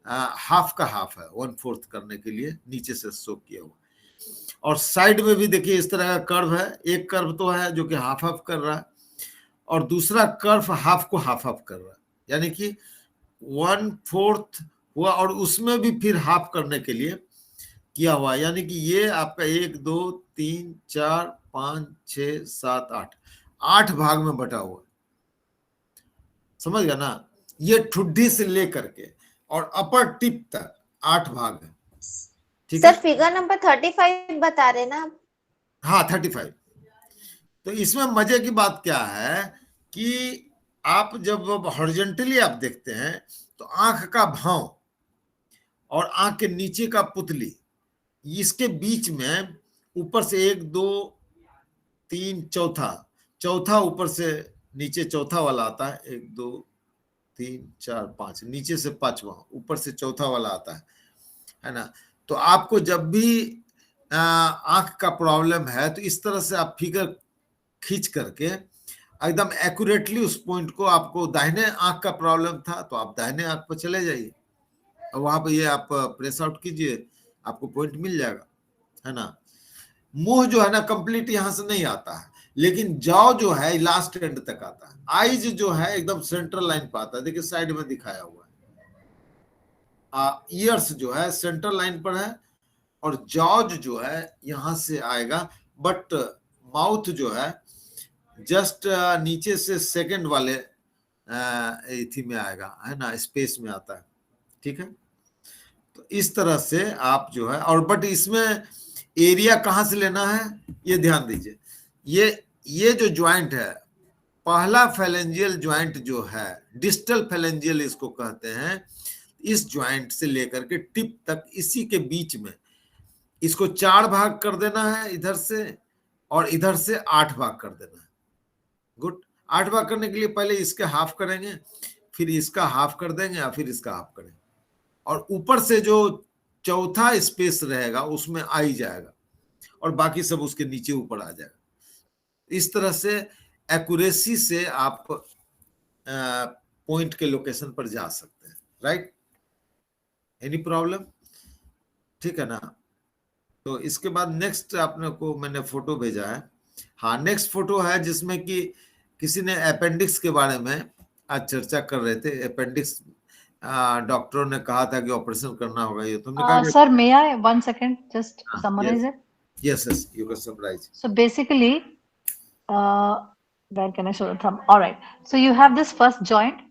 हाफ का हाफ है, 1/4 करने के लिए नीचे से शो किया हुआ। और साइड में भी देखिए इस तरह का कर्व है, एक कर्व तो है जो कि हाफ हाफ कर रहा है और दूसरा कर्व हाफ को हाफ हाफ कर रहा है, यानी कि 1/4 हुआ और उसमें भी फिर हाफ करने के लिए किया हुआ, यानी कि ये आपका 1 2 3 4 5 6 7 8 भाग में बटा हुआ, समझ गया ना। ये ठुड्डी से लेकर के और अपर टिप तक 8 भाग है। ठीक है सर फिगर नंबर 35 बता रहे ना आप? हाँ 35। तो इसमें मजे की बात क्या है कि आप जब हॉरिजॉन्टली आप देखते हैं तो आंख का भाव और आंख के नीचे का पुतली, इसके बीच में ऊपर से 1 2 3 चौथा ऊपर से नीचे चौथा वाला आता है, 1 2 3 4 5, नीचे से 5वां, ऊपर से चौथा वाला आता है ना। तो आपको जब भी आंख का प्रॉब्लम है तो इस तरह से आप फिगर खींच करके एकदम एक्यूरेटली उस पॉइंट को, आपको दाहिने आंख का प्रॉब्लम था तो आप दाहिने आंख पर चले जाइए और वहां पे ये आप प्रेस आउट कीजिए, आपको पॉइंट मिल जाएगा, है ना। मुंह जो है ना कंप्लीट यहां से नहीं आता है, लेकिन जॉ जो है लास्ट एंड तक आता है। आईज जो है एकदम सेंट्रल लाइन पर आता है, देखिए साइड में दिखाया हुआ है। ईयर्स जो है सेंट्रल लाइन पर है और जॉज जो है यहां से आएगा, बट माउथ जो है जस्ट नीचे से सेकंड वाले इथी में आएगा, है ना, स्पेस में आता है। ठीक है, तो इस तरह से आप जो है, और बट इसमें एरिया कहां से लेना है ये ध्यान दीजिए। ये जो ज्वाइंट है, पहला फेलेंजियल ज्वाइंट जो है, डिस्टल फेलेंजियल इसको कहते हैं, इस ज्वाइंट से लेकर के टिप तक, इसी के बीच में इसको 4 भाग कर देना है इधर से, और इधर से 8 भाग कर देना है। गुड। 8 भाग करने के लिए पहले इसके हाफ करेंगे, फिर इसका हाफ कर देंगे और फिर इसका हाफ करेंगे, और ऊपर से जो चौथा स्पेस रहेगा उसमें आ ही जाएगा और बाकी सब उसके नीचे ऊपर आ जाएगा। इस तरह से एक्यूरेसी से आप पॉइंट के लोकेशन पर जा सकते हैं। Right, any problem? ठीक है ना। तो इसके बाद नेक्स्ट आपने को मैंने फोटो भेजा है। हाँ, नेक्स्ट फोटो है जिसमें कि किसी ने अपेंडिक्स के बारे में आज चर्चा कर रहे थे। अपेंडिक्स डॉक्टरों ने कहा था कि ऑपरेशन करना होगा, ये तुमने कहा Sir, may I 1 second just summarize it? Yes, you can summarize. So basically, where can I show the thumb? All right. So you have this first joint,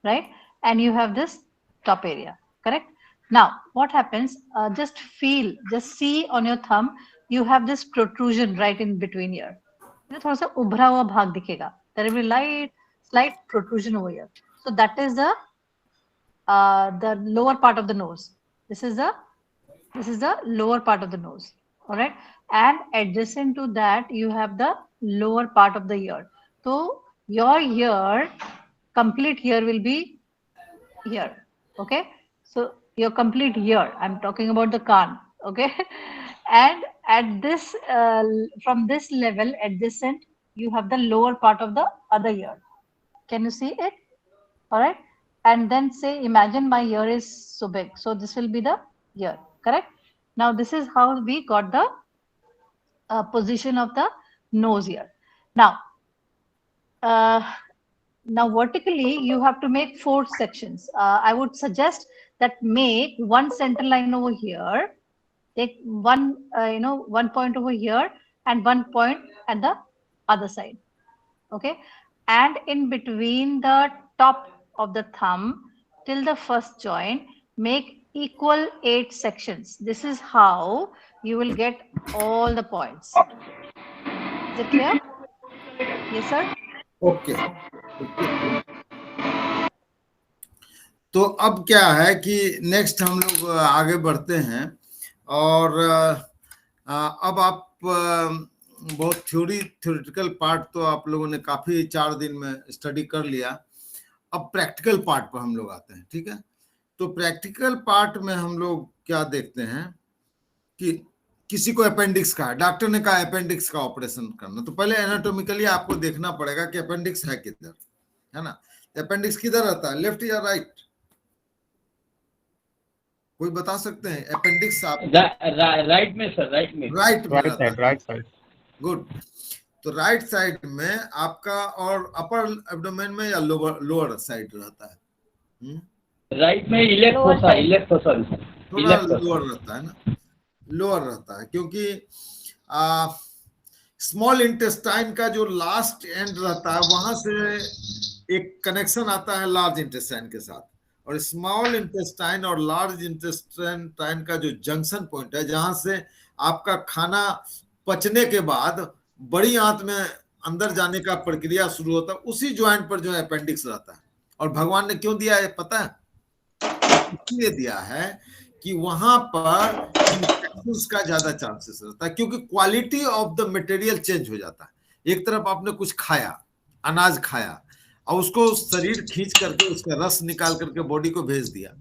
right? And you have this top area, correct? Now, what happens? Just see on your thumb, you have this protrusion right in between here. थोड़ा सा उभरा हुआ भाग दिखेगा. There will be slight protrusion over here. So that is the lower part of the nose. This is the lower part of the nose. All right. And adjacent to that, you have the lower part of the ear. So your ear, complete ear will be here. Okay. So your complete ear, I'm talking about the kan. Okay. And at this, from this level adjacent, you have the lower part of the other ear. Can you see it? All right. And then say, imagine my ear is so big. So this will be the ear, correct? Now this is how we got the position of the nose here. Now, vertically, you have to make 4 sections. I would suggest that make one center line over here, take one, 1 point over here and 1 point at the other side. Okay. And in between the top of the thumb till the first joint, make equal 8 sections. This is how you will get all the points. Is it clear? Yes, sir. Okay. तो अब क्या है कि next हम लोग आगे बढ़ते हैं, और अब आप बहुत थ्योरेटिकल पार्ट तो आप लोगों ने काफी 4 दिन में स्टडी कर लिया। अब प्रैक्टिकल पार्ट पर हम लोग आते हैं। ठीक है, तो प्रैक्टिकल पार्ट में हम लोग क्या देखते हैं कि किसी को अपेंडिक्स का है, डॉक्टर ने कहा अपेंडिक्स का ऑपरेशन करना, तो पहले एनाटॉमिकली आपको देखना पड़ेगा कि अपेंडिक्स है किधर, है ना। अपेंडिक्स किधर रहता है, लेफ्ट या राइट? कोई बता सकते हैं? अपेंडिक्स आप राइट में सर, राइट साइड। गुड। तो राइट साइड में आपका, और अपर एब्डोमेन में या लोअर साइड रहता है? राइट में इलेक्ट थोड़ा लोअर रहता है ना, लोअर रहता है, क्योंकि स्मॉल इंटेस्टाइन का जो लास्ट एंड रहता है वहां से एक कनेक्शन आता है लार्ज इंटेस्टाइन के साथ, और स्मॉल इंटेस्टाइन और लार्ज इंटेस्टाइन का जो जंक्शन पॉइंट है, जहां से आपका खाना पचने के बाद बड़ी आंत में अंदर जाने का प्रक्रिया शुरू होता है, उसी ज्वाइंट पर जो है अपेंडिक्स रहता है। और भगवान ने क्यों दिया है पता है? इसलिए दिया है कि वहां पर इन्फेक्शंस का ज्यादा चांसेस रहता है, क्योंकि quality of the material change हो जाता है। एक तरफ आपने कुछ खाया, अनाज खाया, और उसको शरीर खींच करके उसका रस निकाल करके बॉडी को भेज दिया,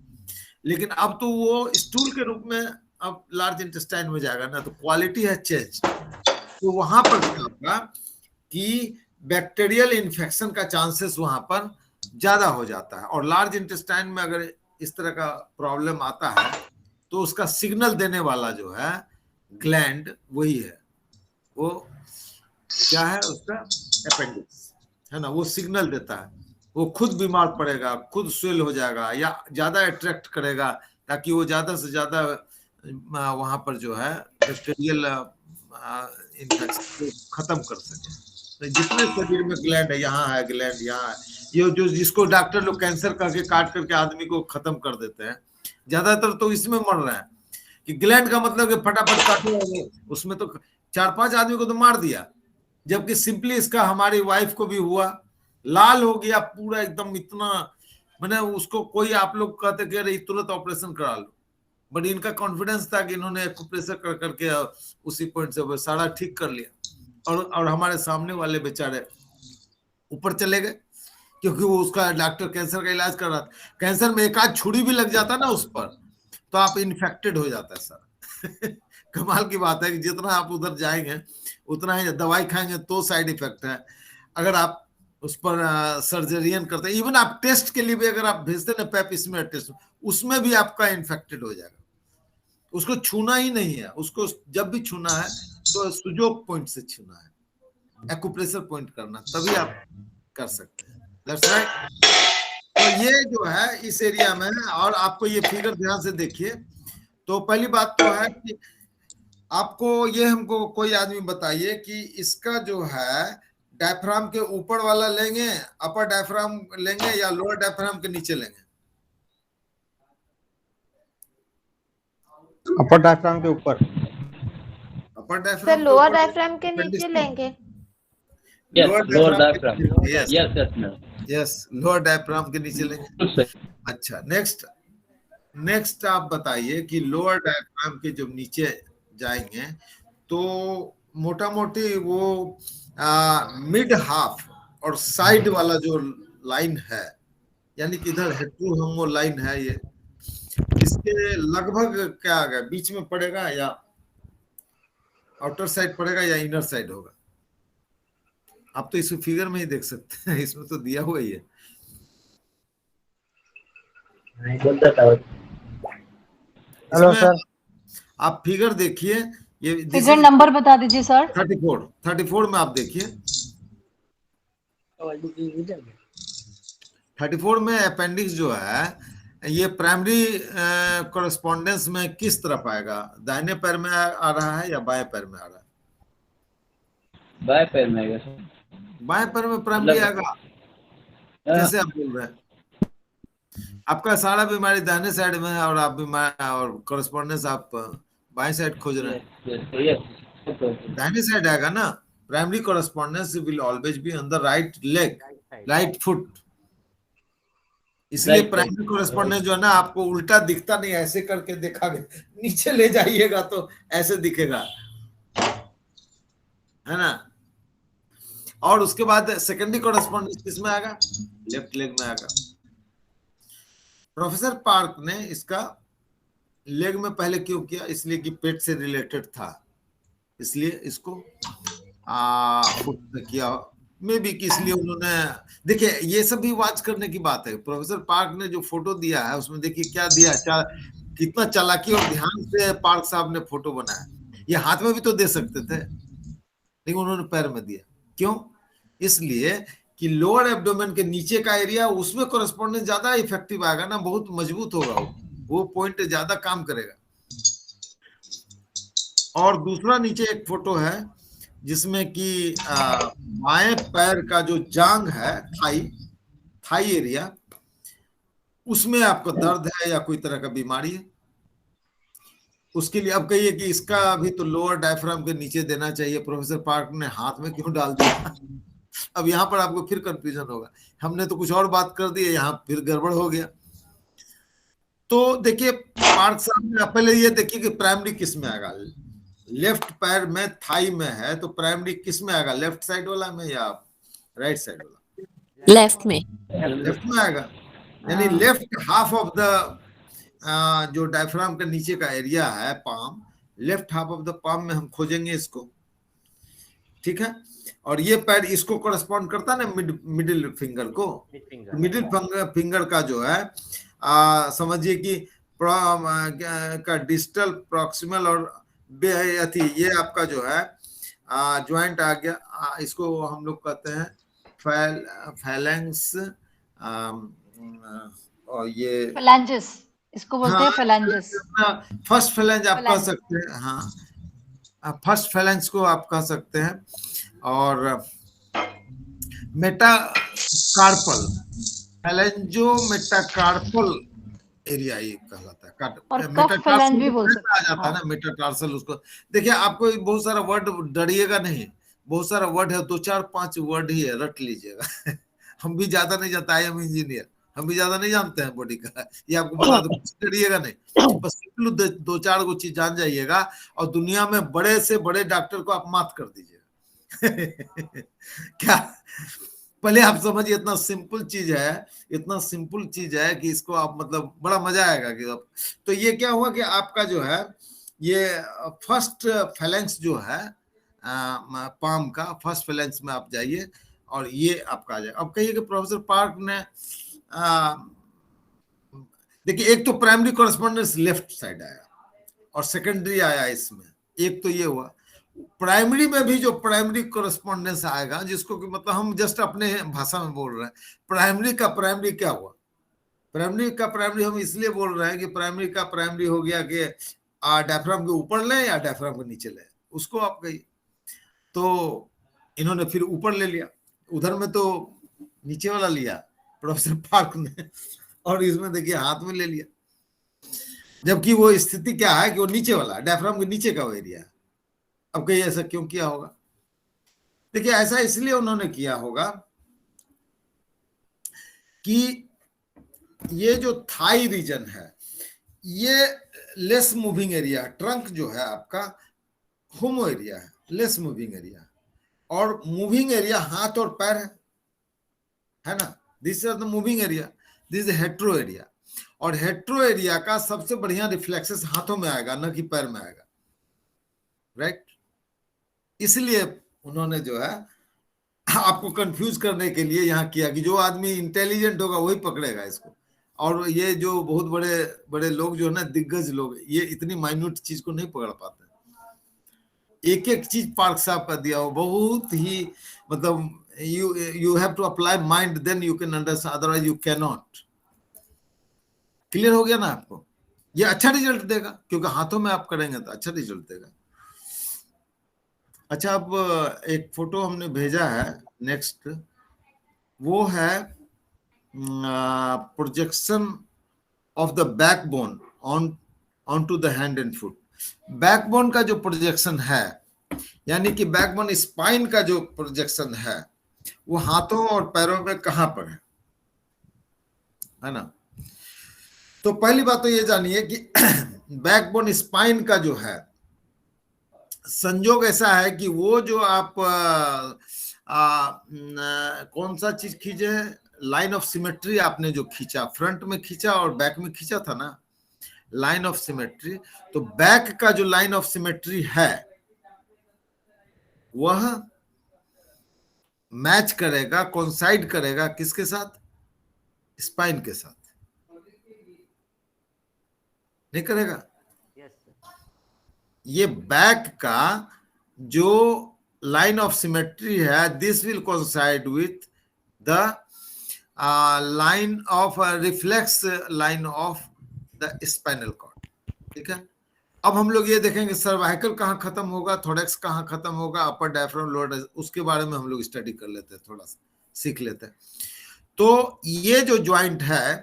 लेकिन अब तो वो स्टूल के रूप में अब लार्ज इंटेस्टाइन में जाएगा ना, तो क्वालिटी है चेंज। तो वहां पर क्या होगा कि बैक्टीरियल इन्फेक्शन का चांसेस वहां पर ज्यादा हो जाता है। और लार्ज इंटेस्टाइन में अगर इस तरह का प्रॉब्लम आता है तो उसका सिग्नल देने वाला जो है ग्लैंड वही है, वो क्या है उसका अपेंडिक्स है ना, वो सिग्नल देता है। वो खुद बीमार पड़ेगा, खुद स्वेल हो जाएगा या ज्यादा अट्रैक्ट करेगा, ताकि वो ज्यादा से ज्यादा वहां पर जो है बैक्टीरियल इन्फेक्शन को खत्म कर सके। तो जितने शरीर में ग्लैंड है, यहाँ है ग्लैंड, यहाँ है, ये जो जिसको डॉक्टर लोग कैंसर करके काट करके आदमी को खत्म कर देते हैं, ज्यादातर तो इसमें मर रहे हैं कि ग्लैंड का मतलब कि फटाफट काटे, उसमें तो 4-5 आदमी को तो मार दिया। जबकि सिंपली इसका हमारी वाइफ को भी हुआ, लाल हो गया पूरा एकदम, इतना मैंने उसको कोई आप लोग कहते कि अरे तुरंत ऑपरेशन करा लो, बट इनका कॉन्फिडेंस था कि इन्होंने एक्यूप्रेशर कर करके उसी पॉइंट से सारा ठीक कर लिया। और हमारे सामने वाले बेचारे ऊपर चले गए, क्योंकि वो उसका डॉक्टर कैंसर का इलाज कर रहा था। कैंसर में एक आध छुरी भी लग जाता ना उस पर, तो आप इन्फेक्टेड हो जाता है सर। कमाल की बात है कि जितना आप उधर जाएंगे उतना ही दवाई खाएंगे तो साइड इफेक्ट है। अगर आप उस पर सर्जरियन करते हैं, इवन आप टेस्ट के लिए भी अगर आप भेजते ना पेप स्मीयर टेस्ट, उसमें भी आपका इन्फेक्टेड हो जाएगा। उसको छूना ही नहीं है, उसको जब भी छूना है तो सुजोग पॉइंट से छूना है, एक्यूप्रेशर पॉइंट करना, तभी आप कर सकते हैं। That's right. तो ये जो है इस एरिया में, और आपको ये फिगर ध्यान से देखिए। तो पहली बात तो है कि आपको ये, हमको कोई आदमी बताइए कि इसका जो है डायफ्राम के ऊपर वाला लेंगे, अपर डायफ्राम लेंगे, या लोअर डायफ्राम के नीचे लेंगे? अपर डायफ्राम के ऊपर। अपर डायफ्राम, लोअर डायफ्राम के नीचे लेंगे। Lower diaphragm, yes, lower diaphragm के नीचे लेंगे। अच्छा, नेक्स्ट आप बताइए कि लोअर डायफ्राम के जब नीचे जाएंगे तो मोटा मोटी वो मिड हाफ और साइड वाला जो लाइन है, यानी कि इधर हेट्रोहोमो लाइन है, ये इसके लगभग क्या आ गया, बीच में पड़ेगा या आउटर साइड पड़ेगा या इनर साइड होगा? आप तो इस फिगर में ही देख सकते हैं, इसमें तो दिया हुआ ही है। हेलो सर, आप फिगर देखिए, ये फिगर नंबर बता दीजिए सर। 34 में आप देखिए, 34 में अपेंडिक्स जो है ये प्राइमरी कॉरेस्पॉन्डेंस में किस तरफ आएगा? दाहिने पैर में आ रहा है या बाएं पैर में आ रहा है? बाएं पैर में आएगा सर। बाएं पैर में प्राइमरी आएगा? कैसे आप बोल रहे हैं? आपका सारा बीमारी दाहिने साइड में है और आप बीमारी और कॉरेस्पॉन्डेंस आप बाएं साइड खोज रहे हैं। दाहिने साइड आएगा ना। Primary correspondence will always be on the right leg, right foot. इसलिए प्राइमरी कॉरेस्पॉन्डेंस जो है ना, आपको उल्टा दिखता नहीं, ऐसे करके देखा गया, नीचे ले जाइएगा तो ऐसे दिखेगा, है ना। और उसके बाद सेकेंडरी कॉरेस्पॉन्डेंस किस में आएगा? लेफ्ट लेग में आएगा। प्रोफेसर पार्क ने इसका लेग में पहले क्यों किया? इसलिए कि पेट से रिलेटेड था, इसलिए इसको फुट में किया। मे बी कि इसलिए उन्होंने, देखिए ये सब भी वाच करने की बात है। प्रोफेसर पार्क ने जो फोटो दिया है उसमें देखिए क्या दिया, कितना चालाकी और ध्यान से पार्क साहब ने फोटो बनाया। ये हाथ में भी तो दे सकते थे, लेकिन उन्होंने पैर में दिया। क्यों? इसलिए कि लोअर एब्डोमेन के नीचे का एरिया, उसमें कॉरेस्पॉन्डेंस ज्यादा इफेक्टिव आएगा ना, बहुत मजबूत होगा, वो पॉइंट ज्यादा काम करेगा। और दूसरा नीचे एक फोटो है जिसमें कि बाएं पैर का जो जांग है, थाई, थाई एरिया, उसमें आपको दर्द है या कोई तरह का बीमारी है, उसके लिए अब कहिए कि इसका अभी तो लोअर डायफ्राम के नीचे देना चाहिए, प्रोफेसर पार्क ने हाथ में क्यों डाल दिया? अब यहाँ पर आपको फिर कंफ्यूजन होगा, हमने तो कुछ और बात कर दी है, यहाँ फिर गड़बड़ हो गया। तो देखिए पार्क साहब ने पहले ये देखिए कि प्राइमरी किस में आएगा, लेफ्ट पैर में थाई में है तो प्राइमरी किस में आएगा, लेफ्ट साइड वाला में या राइट साइड वाला? लेफ्ट में। लेफ्ट में आएगा, यानी लेफ्ट हाफ ऑफ द जो डायफ्राम के नीचे का एरिया है palm, left half of the palm में हम खोजेंगे इसको, ठीक है। और ये पैर इसको कॉरेस्पॉन्ड करता है ना मिडिल फिंगर को, मिडिल फिंगर का जो है समझिए कि का डिस्टल प्रॉक्सिमल और ये आपका जो है ज्वाइंट आ गया, इसको हम लोग कहते हैं फैलेंक्स, और ये फैलेंजेस इसको बोलते हैं, फैलेंजेस। फर्स्ट फैलेंज आप कह सकते हैं, हाँ फर्स्ट फैलेंज को आप कह सकते हैं। और मेटाकार्पल, फैलेंजो मेटाकार्पल एरिया ये कहलाता है, और कफ फैलेंज भी बोल सकते हैं, आ जाता है ना मेटाटार्सल। उसको देखिए, आपको बहुत सारा वर्ड डरिएगा नहीं, बहुत सारा वर्ड है, 2-4-5 वर्ड ही है, रट लीजिएगा। हम भी ज्यादा नहीं जानते, आई एम इंजीनियर, हम भी ज्यादा नहीं जानते हैं बॉडी का, ये आपको बता दो, कुछ डरिएगा नहीं, बस सिंपल 2-4 को चीज जान जाइएगा और दुनिया में बड़े से बड़े डॉक्टर को आप मात कर दीजिएगा। क्या पहले आप समझिए, इतना सिंपल चीज है, इतना सिंपल चीज है कि इसको आप मतलब बड़ा मजा आएगा कि आप। तो ये क्या हुआ कि आपका जो है ये फर्स्ट फैलेंक्स जो है पाम का फर्स्ट फैलेंक्स में आप जाइए और ये आपका आ जाए। अब कहिए कि प्रोफेसर पार्क ने देखिए, एक तो प्राइमरी कॉरेस्पॉन्डेंस लेफ्ट साइड आया और सेकेंडरी आया इसमें, एक तो ये हुआ। प्राइमरी में भी जो प्राइमरी कॉरेस्पॉन्डेंस आएगा, जिसको कि मतलब हम जस्ट अपने भाषा में बोल रहे हैं, प्राइमरी का प्राइमरी क्या हुआ, प्राइमरी का प्राइमरी हम इसलिए बोल रहे हैं कि प्राइमरी का प्राइमरी हो गया कि डायफ्राम के ऊपर ले या डायफ्राम के नीचे ले, उसको आप कहिए। तो इन्होंने फिर ऊपर ले लिया, उधर में तो नीचे वाला लिया प्रोफेसर पार्क ने, और इसमें देखिए हाथ में ले लिया, जबकि वो स्थिति क्या है कि वो नीचे वाला डायफ्राम के नीचे का वो एरिया है। अब कहिए ऐसा क्यों किया होगा? देखिए, ऐसा इसलिए उन्होंने किया होगा कि ये जो थाई रीजन है ये लेस मूविंग एरिया, ट्रंक जो है आपका होमो एरिया है, लेस मूविंग एरिया, और मूविंग एरिया हाथ और पैर है ना, this is the moving area, this is hetero area. और हेट्रो एरिया का सबसे बढ़िया रिफ्लेक्सेस हाथों में आएगा, न कि पैर में आएगा, राइट। इसलिए उन्होंने जो है आपको कंफ्यूज करने के लिए यहाँ किया कि जो आदमी इंटेलिजेंट होगा वही पकड़ेगा इसको, और ये जो बहुत बड़े बड़े लोग जो है ना, दिग्गज लोग, ये इतनी माइन्यूट चीज को नहीं पकड़ पाते। एक एक चीज पार्क साहब का दिया हो, बहुत ही मतलब you have to apply mind, then you can understand, otherwise you cannot। Clear हो गया ना आपको? ये अच्छा रिजल्ट देगा क्योंकि हाथों में आप करेंगे तो अच्छा रिजल्ट देगा। अच्छा, अब एक फोटो हमने भेजा है नेक्स्ट, वो है projection of the backbone onto the hand and foot. Backbone का जो प्रोजेक्शन है, यानी कि बैकबोन स्पाइन का जो प्रोजेक्शन है, वो हाथों और पैरों में कहां पर है ना। तो पहली बात तो ये जानिए कि बैकबोन स्पाइन का जो है संयोग ऐसा है कि वो जो आप कौन सा चीज खींचे, लाइन ऑफ सिमेट्री आपने जो खींचा, फ्रंट में खींचा और बैक में खींचा था ना, लाइन ऑफ सिमेट्री। तो बैक का जो लाइन ऑफ सिमेट्री है वह मैच करेगा, कोइंसाइड करेगा किसके साथ? स्पाइन के साथ। नहीं करेगा? ये बैक का जो लाइन ऑफ सिमेट्री है, this will coincide with the line of reflex line of the spinal cord. ठीक है, अब हम लोग ये देखेंगे सर्वाइकल कहाँ खत्म होगा, थोरैक्स कहाँ खत्म होगा, अपर डायफ्राम, लोअर, उसके बारे में हम लोग स्टडी कर लेते हैं, थोड़ा सा सीख लेते हैं। तो ये जो ज्वाइंट है,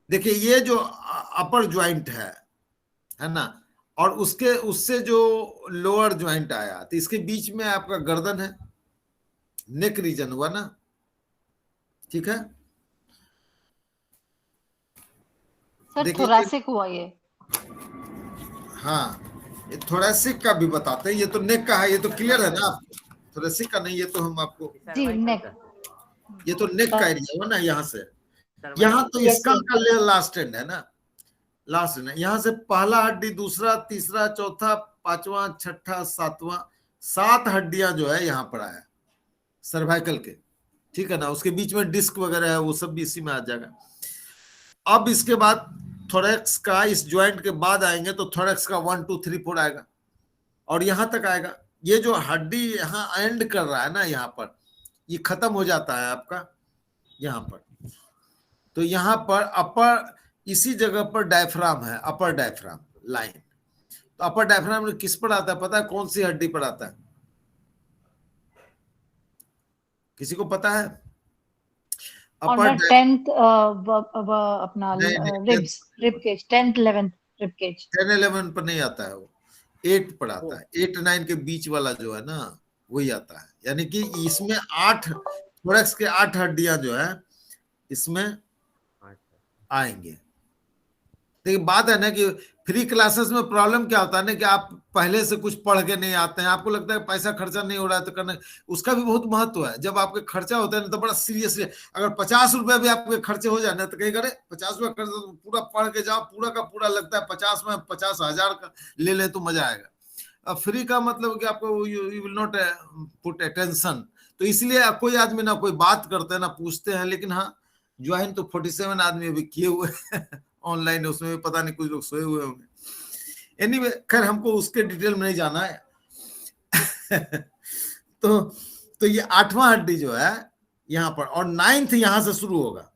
देखिए ये जो अपर ज्वाइंट है ना, और उससे जो लोअर ज्वाइंट आया, तो इसके बीच में आपका गर्दन है, नेक रीजन हुआ ना, ठीक है। सर थोरैसिक हुआ ये। हाँ, ये थोरैसिक का भी बताते हैं, ये तो नेक का है, ये तो क्लियर है ना आपको, थोरैसिक का नहीं, ये तो हम आपको, जी नेक, ये तो नेक का एरिया हुआ ना, यहाँ से यहाँ तो स्कल का लास्ट एंड है ना, लास्ट एंड है, यहाँ से पहला हड्डी, दूसरा, तीसरा, चौथा, पांचवा, छठा, सातवां, 7 हड्डियां जो है यहाँ पर आया सर्वाइकल के, ठीक है ना। उसके बीच में डिस्क वगैरह है, वो सब भी इसी में आ जाएगा। अब इसके बाद थोरैक्स का, इस ज्वाइंट के बाद आएंगे तो थोरैक्स का 1 2 3 4 आएगा और यहां तक आएगा। ये जो हड्डी यहाँ एंड कर रहा है ना, यहाँ पर ये खत्म हो जाता है आपका यहाँ पर, तो यहाँ पर अपर, इसी जगह पर डायफ्राम है, अपर डायफ्राम लाइन। तो अपर डायफ्राम किस पर आता है पता है, कौन सी हड्डी पर आता है, किसी को पता है? अंडर 10th अपना ribs, rib cage, 10th 11th rib cage. 10 11 पर नहीं आता है, वो 8 पर आता है, 8 9 के बीच वाला जो है ना, वही आता है। यानी कि इसमें 8 थोरैक्स के 8 हड्डियां जो है इसमें आएंगे। देखिए बात है ना कि फ्री क्लासेस में प्रॉब्लम क्या होता है ना, कि आप पहले से कुछ पढ़ के नहीं आते हैं, आपको लगता है पैसा खर्चा नहीं हो रहा है तो करना, उसका भी बहुत महत्व है। जब आपके खर्चा होता है ना तो बड़ा सीरियसली, अगर 50 रुपए भी आपके खर्चे हो जाए ना तो कहीं करे 50 रुपए खर्चा, तो पूरा पढ़ के जाओ, पूरा का पूरा लगता है 50 में 50,000 का ले ले तो मजा आएगा। अब फ्री का मतलब कि आपको you will not put attention, तो इसलिए कोई आदमी ना कोई बात करते हैं ना पूछते हैं। लेकिन हाँ, ज्वाइन तो 47 आदमी अभी किए हुए ऑनलाइन, उसमें भी पता नहीं कुछ लोग सोए हुए होंगे। एनीवे, खैर हमको उसके डिटेल में नहीं जाना है। तो ये 8वां हड्डी जो है यहाँ पर, और 9th यहाँ से शुरू होगा,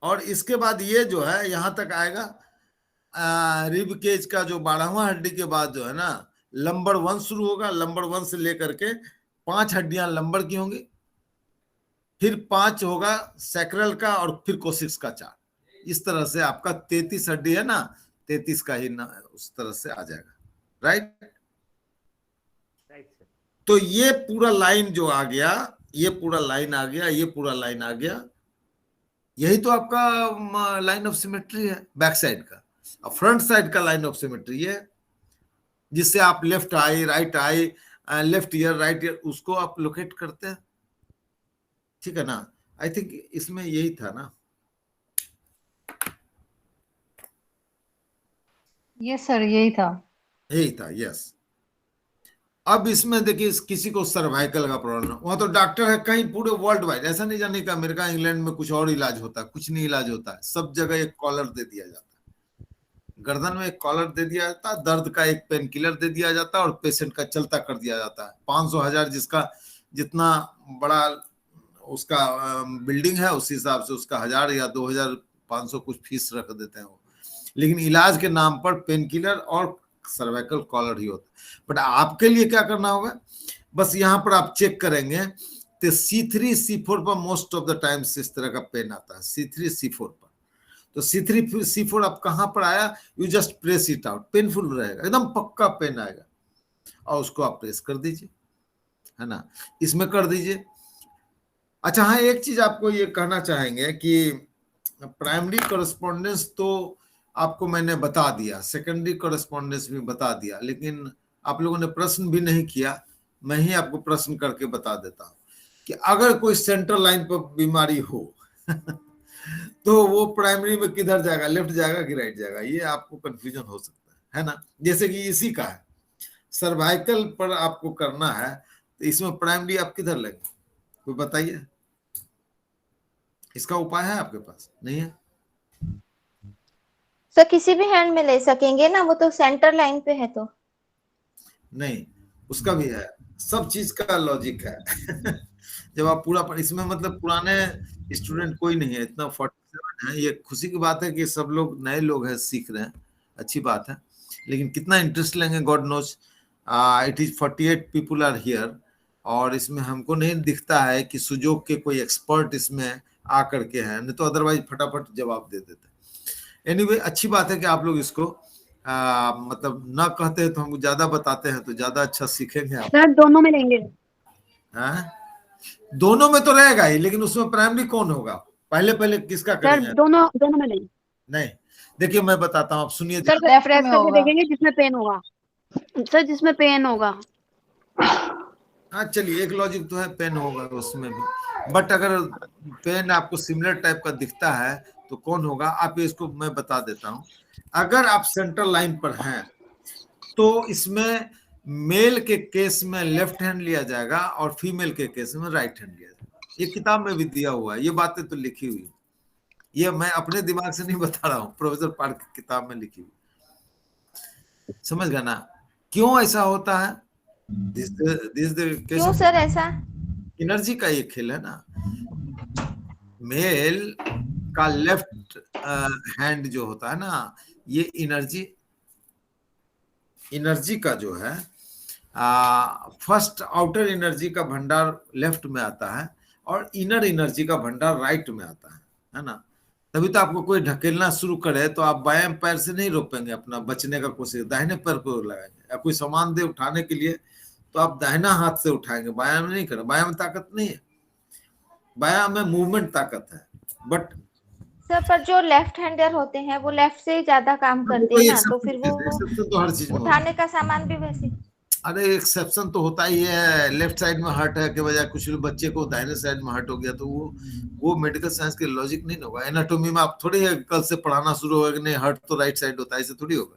और इसके बाद ये जो है यहाँ तक आएगा। रिब केज का जो 12वां हड्डी के बाद जो है ना, लंबर 1 शुरू होगा। लंबर 1 से लेकर के 5 हड्डियां लंबर की होंगी, फिर 5 होगा सैक्रल का, और फिर कोसिक्स का 4। इस तरह से आपका 33 हड्डी है ना, 33 का ही ना, उस तरह से आ जाएगा, राइट। तो ये पूरा लाइन जो आ गया, ये पूरा लाइन आ गया, ये पूरा लाइन आ गया, यही तो आपका लाइन ऑफ सिमेट्री है बैक साइड का। अब फ्रंट साइड का लाइन ऑफ सिमेट्री है, जिससे आप left I, right I, left ear, right year, उसको आप लोकेट करते हैं, ठीक है ना। आई थिंक इसमें यही था ना। यस सर, यही था, यस। अब इसमें देखिए, किसी को सर्वाइकल का प्रॉब्लम, वहां तो डॉक्टर है कहीं पूरे वर्ल्ड वाइड, ऐसा नहीं जाने का अमेरिका इंग्लैंड में कुछ और इलाज होता है, कुछ नहीं इलाज होता है, सब जगह एक कॉलर दे दिया जाता है, गर्दन में एक कॉलर दे दिया जाता है, दर्द का एक पेन किलर दे दिया जाता है, और पेशेंट का चलता कर दिया जाता है। 500,000 जिसका जितना बड़ा उसका बिल्डिंग है, उस हिसाब से उसका 1000 या 2500 कुछ फीस रख देते हैं वो, लेकिन इलाज के नाम पर पेन किलर और सर्वाइकल कॉलर ही होता है। बट आपके लिए क्या करना होगा, बस यहाँ पर आप चेक करेंगे तो C3 C4 पर मोस्ट ऑफ द टाइम्स इस तरह का पेन आता है, C3 C4 पर। तो C3 C4 अब कहाँ पर आया, you just press it out, painful रहेगा, एकदम पक्का पेन आएगा, और उसको आप प्रेस कर दीजिए, है ना, इसमें कर दीजिए। अच्छा हाँ, एक चीज आपको ये कहना चाहेंगे कि प्राइमरी कॉरेस्पॉन्डेंस तो आपको मैंने बता दिया, सेकेंडरी कॉरेस्पॉन्डेंस भी बता दिया, लेकिन आप लोगों ने प्रश्न भी नहीं किया। मैं ही आपको प्रश्न करके बता देता हूँ कि अगर कोई सेंट्रल लाइन पर बीमारी हो तो वो प्राइमरी में किधर जाएगा, लेफ्ट जाएगा कि राइट जाएगा, ये आपको कंफ्यूजन हो सकता है ना। जैसे कि इसी का है, सर्वाइकल पर आपको करना है, तो इसमें प्राइमरी आप किधर लेंगे, कोई बताइए, इसका उपाय है आपके पास? नहीं है सर, किसी भी हैंड में ले सकेंगे ना, वो तो सेंटर लाइन पे है तो नहीं, उसका भी है, सब चीज का लॉजिक है। जब आप पूरा इसमें, मतलब पुराने स्टूडेंट कोई नहीं है, इतना 47 है, ये खुशी की बात है कि सब लोग नए लोग हैं, सीख रहे हैं, अच्छी बात है, लेकिन कितना इंटरेस्ट लेंगे God knows. It is 48 people are here, और इसमें हमको नहीं दिखता है कि सुजोग के कोई एक्सपर्ट इसमें आकर के हैं, नहीं तो अदरवाइज फटाफट जवाब दे देते। एनीवे अच्छी बात है कि आप लोग इसको मतलब ना कहते हैं तो हमको ज्यादा बताते हैं तो ज्यादा अच्छा सीखेंगे आप। सर दोनों में लेंगे। दोनों में तो रहेगा ही, लेकिन उसमें प्राइमरी कौन होगा? पहले किसका करेंगे? सर दोनों में लेंगे। नहीं देखिए मैं बताता हूँ, आप सुनिए। सर प्रेस करके देखेंगे जिसमें पेन होगा। सर जिसमें पेन होगा। हाँ चलिए, एक लॉजिक तो है, पेन होगा उसमें भी, बट अगर पेन आपको सिमिलर टाइप का दिखता है तो कौन होगा? आप इसको मैं बता देता हूँ। अगर आप सेंट्रल लाइन पर हैं तो इसमें मेल के केस में लेफ्ट हैंड लिया जाएगा और फीमेल के केस में राइट हैंड लिया जाएगा। ये किताब में भी दिया हुआ है, ये बातें तो लिखी हुई, ये मैं अपने दिमाग से नहीं बता रहा हूँ, प्रोफेसर पार्क की किताब में लिखी हुई। समझ गए ना क्यों ऐसा होता है? क्यों सर ऐसा? एनर्जी का ये खेल है ना। मेल का लेफ्ट हैंड जो होता है ना, ये एनर्जी का जो है फर्स्ट आउटर एनर्जी का भंडार लेफ्ट में आता है और इनर एनर्जी का भंडार राइट में आता है ना। तभी तो आपको कोई ढकेलना शुरू करे तो आप बाएं पैर से नहीं रोकेंगे, अपना बचने का कोशिश दाहिने पैर को लगाएंगे। या कोई सामान दे उठाने के लिए तो आप दाहिना हाथ से उठाएंगे, बायां में नहीं करें। बायां में ताकत नहीं है, बायां में मूवमेंट ताकत है। बट सर पर जो लेफ्ट हैंडर होते हैं वो लेफ्ट से ही ज्यादा काम करते हैं ना, तो फिर वो तो हर चीज उठाने का सामान भी वैसे। अरे एक्सेप्शन तो होता ही है, लेफ्ट साइड में हर्ट है के बजाय कुछ बच्चे को दाहिने साइड में हर्ट हो गया तो वो मेडिकल साइंस के लॉजिक नहीं होगा। एनाटॉमी में आप थोड़ी कल से पढ़ाना शुरू होगा कि नहीं हर्ट तो राइट साइड होता है, ऐसे थोड़ी होगा।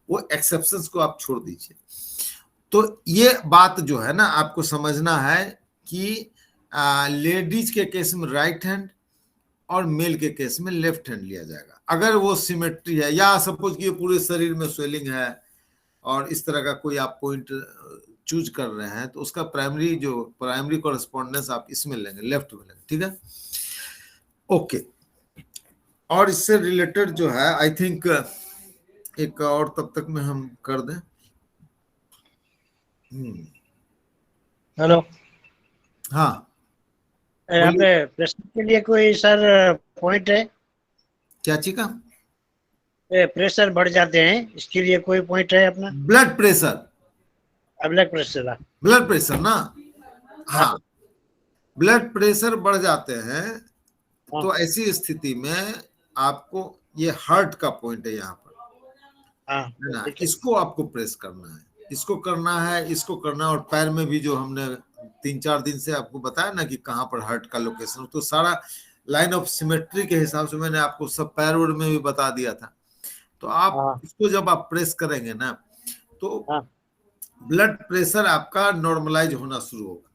वो एक्सेप्शंस को आप छोड़ दीजिए। तो ये बात जो है ना आपको समझना है कि लेडीज के केस में राइट हैंड और मेल के केस में लेफ्ट हैंड लिया जाएगा अगर वो सिमेट्री है, या सपोज कि पूरे शरीर में स्वेलिंग है और इस तरह का कोई आप पॉइंट चूज कर रहे हैं तो उसका प्राइमरी कॉरेस्पॉन्डेंस आप इसमें लेंगे, लेफ्ट में लेंगे। ठीक है, ओके। और इससे रिलेटेड जो है आई थिंक एक और तब तक में हम कर दें। हेलो, हाँ यहाँ पे प्रश्न के लिए कोई सर पॉइंट है? क्या चीज का? प्रेशर बढ़ जाते हैं, इसके लिए कोई पॉइंट है अपना? ब्लड प्रेशर ना, हाँ ब्लड प्रेशर बढ़ जाते हैं तो ऐसी स्थिति में आपको ये हार्ट का पॉइंट है यहाँ पर ना, इसको आपको प्रेस करना है, इसको करना है, इसको करना है। और पैर में भी जो हमने 3-4 दिन से आपको बताया ना कि कहाँ पर हार्ट का लोकेशन, तो सारा लाइन ऑफ सिमेट्री के हिसाब से मैंने आपको सब पैर में भी बता दिया था। तो आप इसको जब आप प्रेस करेंगे ना तो ब्लड प्रेशर आपका नॉर्मलाइज होना शुरू होगा।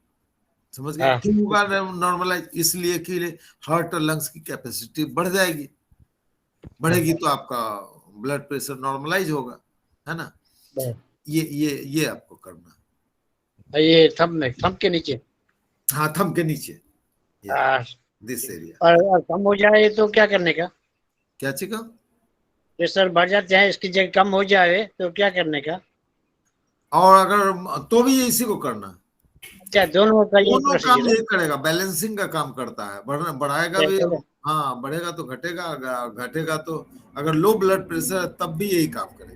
समझ गए? क्यों होगा नॉर्मलाइज? इसलिए कि हार्ट और लंग्स की कैपेसिटी बढ़ जाएगी, बढ़ेगी तो आपका ब्लड प्रेशर नॉर्मलाइज होगा, है ना। ये आपको करना है। ये थंब के नीचे, हाँ थंब के नीचे दिस एरिया। और कम हो जाए तो क्या करने का? क्या चीज? प्रेशर बढ़ जाते हैं, इसकी जगह कम हो जाए तो क्या करने का? और अगर तो भी इसी को करना। अच्छा, दोनों का दोनों काम ये करेगा, बैलेंसिंग का काम करता है। बढ़ाएगा भी, हाँ बढ़ेगा तो घटेगा, घटेगा तो अगर लो ब्लड प्रेशर तब भी यही काम करेगा,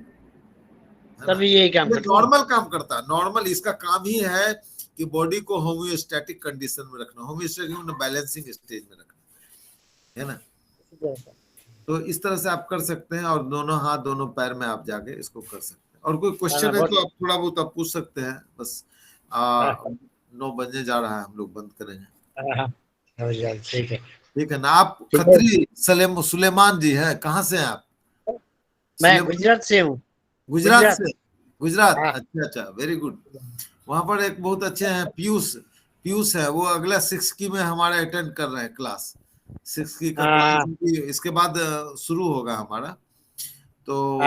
तभी यही काम करता है। नॉर्मल काम करता है। नॉर्मल इसका काम ही है कि बॉडी को होम्योस्टैटिक कंडीशन में रखना, होम्योस्टैटिक में बैलेंसिंग स्टेज में रखना, है ना। तो इस तरह से आप कर सकते हैं और दोनों हाथ दोनों पैर में आप जाके इसको कर सकते हैं। और कोई क्वेश्चन है तो आप थोड़ा बहुत आप पूछ सकते हैं। बस 9 बजने जा रहा है, हम लोग बंद करेंगे। ठीक है ना। आप खत्री सुलेमान जी हैं, कहाँ से हैं आप? मैं गुजरात से हूँ। गुजरात से? गुजरात, अच्छा, वेरी गुड। वहां पर एक बहुत अच्छे हैं पीयूष है, वो अगला 6 की में हमारे अटेंड कर रहे हैं क्लास। 6 की इसके बाद शुरू होगा हमारा, तो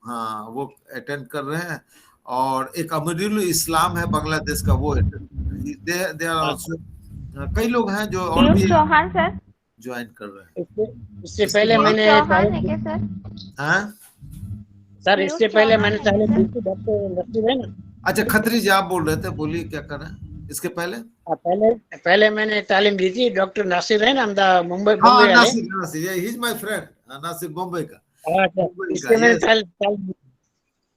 हाँ वो अटेंड कर रहे हैं। और एक अमीरुल इस्लाम है बांग्लादेश का, वो दे आर आल्सो। कई लोग हैं जो और भी चौहान सर ज्वाइन कर रहे हैं। इससे पहले मैंने अच्छा खत्री जी आप बोल रहे थे, बोलिए क्या कर रहे हैं? इसके पहले? पहले मैंने तालीम ली थी, डॉक्टर नासिर है ना, अहमदाबाद मुंबई हाँ, वाले। Nasir, he is my friend, Nasir Bombay का। इसके मैंने तालीम।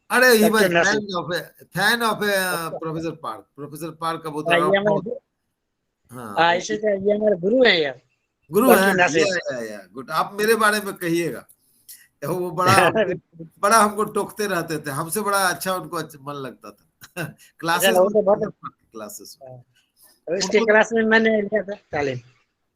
अरे he was doctor fan of professor Park. Professor Park का बहुत हाँ, इसे तो ये हमारे गुरु है यार, गुरु डॉक्टर है। नासिर। गुड, आप मेरे बारे में कहिएगा, वो बड़ा हमको टोकते रहते थे, हमसे बड़ा अच्छा उनको मन लगता था क्लासेस में। इसके क्लास में मैंने लिया था तालीम।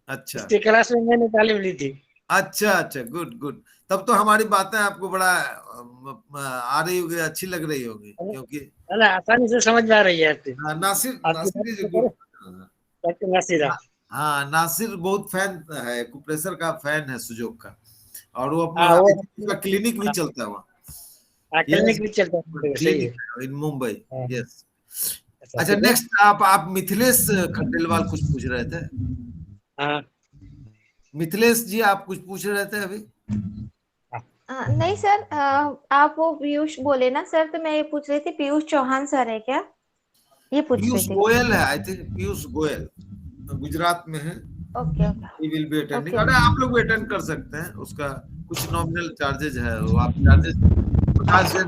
अच्छा, इसके क्लास में मैंने तालीम ली थी। अच्छा, गुड गुड। तब तो हमारी बातें आपको बड़ा आ रही होगी, अच्छी लग रही होगी, क्योंकि आसानी से समझ में आ रही है आपकी। नासिर हाँ, नासिर बहुत फैन है, कुप्रेशर का फैन है, सुजोग का, और वो अपना क्लिनिक भी चलता है वहाँ। क्लिनिक भी चलता है इन मुंबई। यस। अच्छा, नेक्स्ट आप मिथिलेश खंडेलवाल कुछ पूछ रहे थे। हाँ, मिथिलेश जी आप कुछ पूछ रहे थे अभी? नहीं सर, आप वो पीयूष बोले ना सर, तो मैं ये पूछ रही थी पीयूष चौहान सर है क्या? ये पूछ रही थी। पीयूष गोयल है, आई थिंक पीयूष गोयल गुजरात में है। Okay. He will be attending. अरे आप लोग भी अटेंड कर सकते हैं, उसका कुछ नॉमिनल चार्जेस है, वो आप charges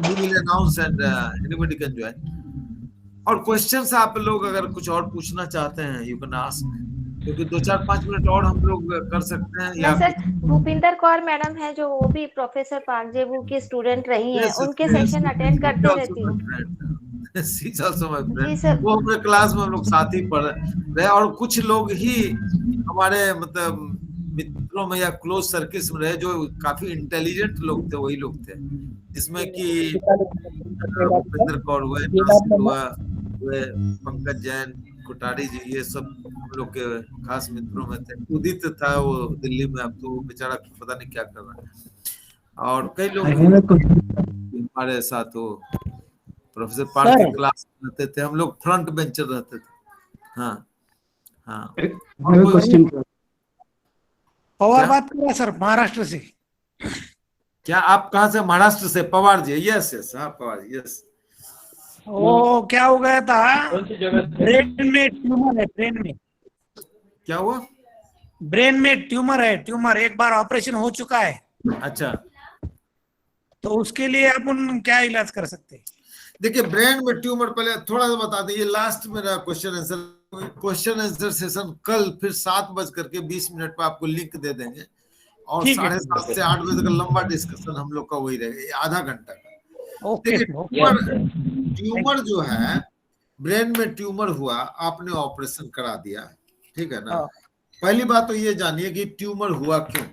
will announce and anybody can join. और क्वेश्चंस आप लोग अगर कुछ और पूछना चाहते हैं, यू कैन आस्क, क्योंकि 2-4-5 मिनट और हम लोग कर सकते हैं। या सर भूपिंदर कौर मैडम है जो, वो भी प्रोफेसर पार्क जेबू की स्टूडेंट रही हैं, उनके सेशन अटेंड करते रहती हूँ। She's also my friend. वो हमारे क्लास में हम लोग साथ ही पढ़ रहे, और कुछ लोग ही हमारे मतलब मित्रों में या क्लोज सर्किल्स में रहे जो काफी इंटेलिजेंट लोग थे, वही लोग थे, जिसमें कि भूपेंद्र कौर हुए, नासिर हुए, पंकज जैन, कोठारी जी, ये सब हम लोग के खास मित्रों में थे। उदित था वो दिल्ली में, अब तो बेचारा पता नहीं क्या कर रहा है। और कई लोग हमारे साथ वो प्रोफेसर पार्क के क्लास रहते थे, हम लोग फ्रंट बेंचर रहते थे। हाँ हाँ। पवार बात कर रहे हैं सर, महाराष्ट्र से। क्या आप कहाँ से? महाराष्ट्र से पवार जी। यस, हाँ पवार, यस। वो क्या हो गया था, ब्रेन में ट्यूमर है, ब्रेन में। क्या हुआ? ब्रेन में ट्यूमर है, ट्यूमर एक बार ऑपरेशन हो चुका है। अच्छा, तो उसके लिए अपन क्या इलाज कर सकते हैं? देखिए, ब्रेन में ट्यूमर, पहले थोड़ा सा बता दें, ये लास्ट मेरा क्वेश्चन आंसर सेशन कल फिर 7:20 पर आपको लिंक दे देंगे, और 7:30 से 8 बजे तक लंबा डिस्कशन हम लोग का वही रहेगा, आधा घंटा का। ट्यूमर जो है, ब्रेन में ट्यूमर हुआ, आपने ऑपरेशन करा दिया, ठीक है ना। पहली बात तो ये जानिए कि ट्यूमर हुआ क्यों।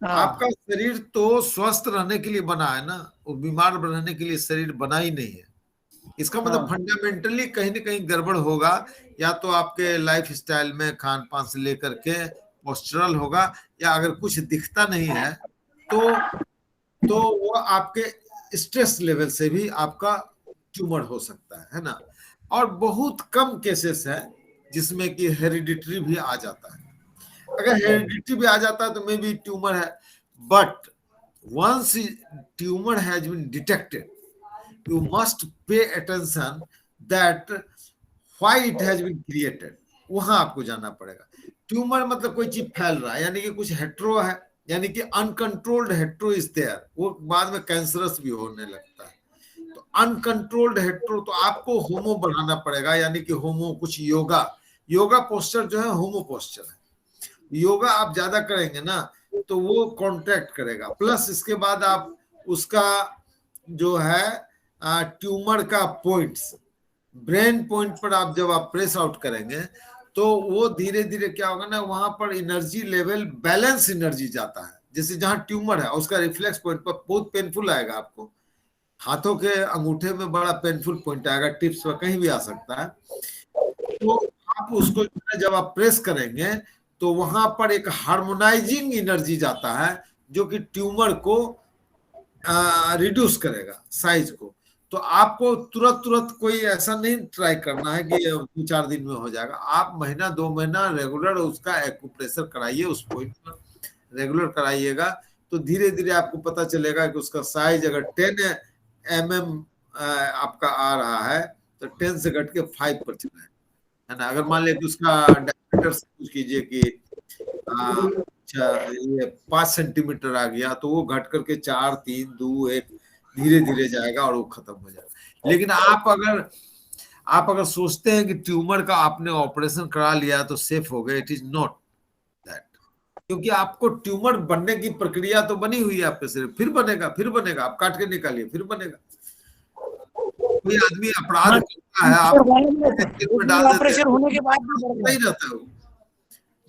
आपका शरीर तो स्वस्थ रहने के लिए बना है ना, वो बीमार रहने के लिए शरीर बना ही नहीं है। इसका मतलब फंडामेंटली कहीं ना कहीं गड़बड़ होगा, या तो आपके लाइफ स्टाइल में, खान पान से लेकर के पोस्चरल होगा, या अगर कुछ दिखता नहीं है तो वो आपके स्ट्रेस लेवल से भी आपका ट्यूमर हो सकता है ना। और बहुत कम केसेस है जिसमें कि हेरिडिटरी भी आ जाता है। अगर हेरिडिटरी भी आ जाता है तो मे बी ट्यूमर है, but once tumor has been detected, you must pay attention that why it has been created। वहां आपको जाना पड़ेगा। ट्यूमर मतलब कोई चीज फैल रहा है, यानी कि कुछ हेट्रो है, यानी कि अनकंट्रोल्ड हेट्रो इज देयर, वो बाद में कैंसरस भी होने लगता है। तो अनकंट्रोल्ड हेट्रो, तो आपको होमो बढ़ाना पड़ेगा, यानी कि होमो, कुछ योगा पोस्चर जो है होमो पोस्चर है। योगा आप ज्यादा करेंगे ना तो वो कॉन्ट्रैक्ट करेगा, प्लस इसके बाद आप उसका जो है ट्यूमर का पॉइंट्स, ब्रेन पॉइंट पर आप जब आप प्रेस आउट करेंगे तो वो धीरे धीरे क्या होगा ना, वहां पर एनर्जी लेवल, बैलेंस एनर्जी जाता है। जैसे जहां ट्यूमर है उसका रिफ्लेक्स पॉइंट पर बहुत पेनफुल आएगा, आपको हाथों के अंगूठे में बड़ा पेनफुल पॉइंट आएगा, टिप्स पर कहीं भी आ सकता है। तो आप उसको जब आप प्रेस करेंगे तो वहां पर एक हार्मोनाइजिंग एनर्जी जाता है, जो कि ट्यूमर को रिड्यूस करेगा, साइज को। तो आपको तुरंत कोई ऐसा नहीं ट्राई करना है कि 2-4 दिन में हो जाएगा। आप महीना 2 महीना रेगुलर उसका एक्यूप्रेशर कराइए, उस पॉइंट पर रेगुलर कराइएगा, तो धीरे धीरे आपको पता चलेगा कि उसका साइज अगर 10 mm आपका आ रहा है तो 10 से घट के 5 पर चला है। है ना। अगर मान ले कि उसका डायरेक्टर से पूछ कीजिए कि अच्छा ये 5 सेंटीमीटर आ गया, तो वो घट करके 4, 3, 2, 1 धीरे धीरे जाएगा और वो खत्म हो जाएगा। लेकिन आप अगर सोचते हैं कि ट्यूमर का आपने ऑपरेशन करा लिया तो सेफ हो गए, इट इज नॉट दैट। क्योंकि आपको ट्यूमर बनने की प्रक्रिया तो बनी हुई है आपके शरीर, फिर बनेगा, आप काट के निकालिए फिर बनेगा। कोई आदमी अपराध करता है, आप ऑपरेशन होने के बाद नहीं रहता है वो,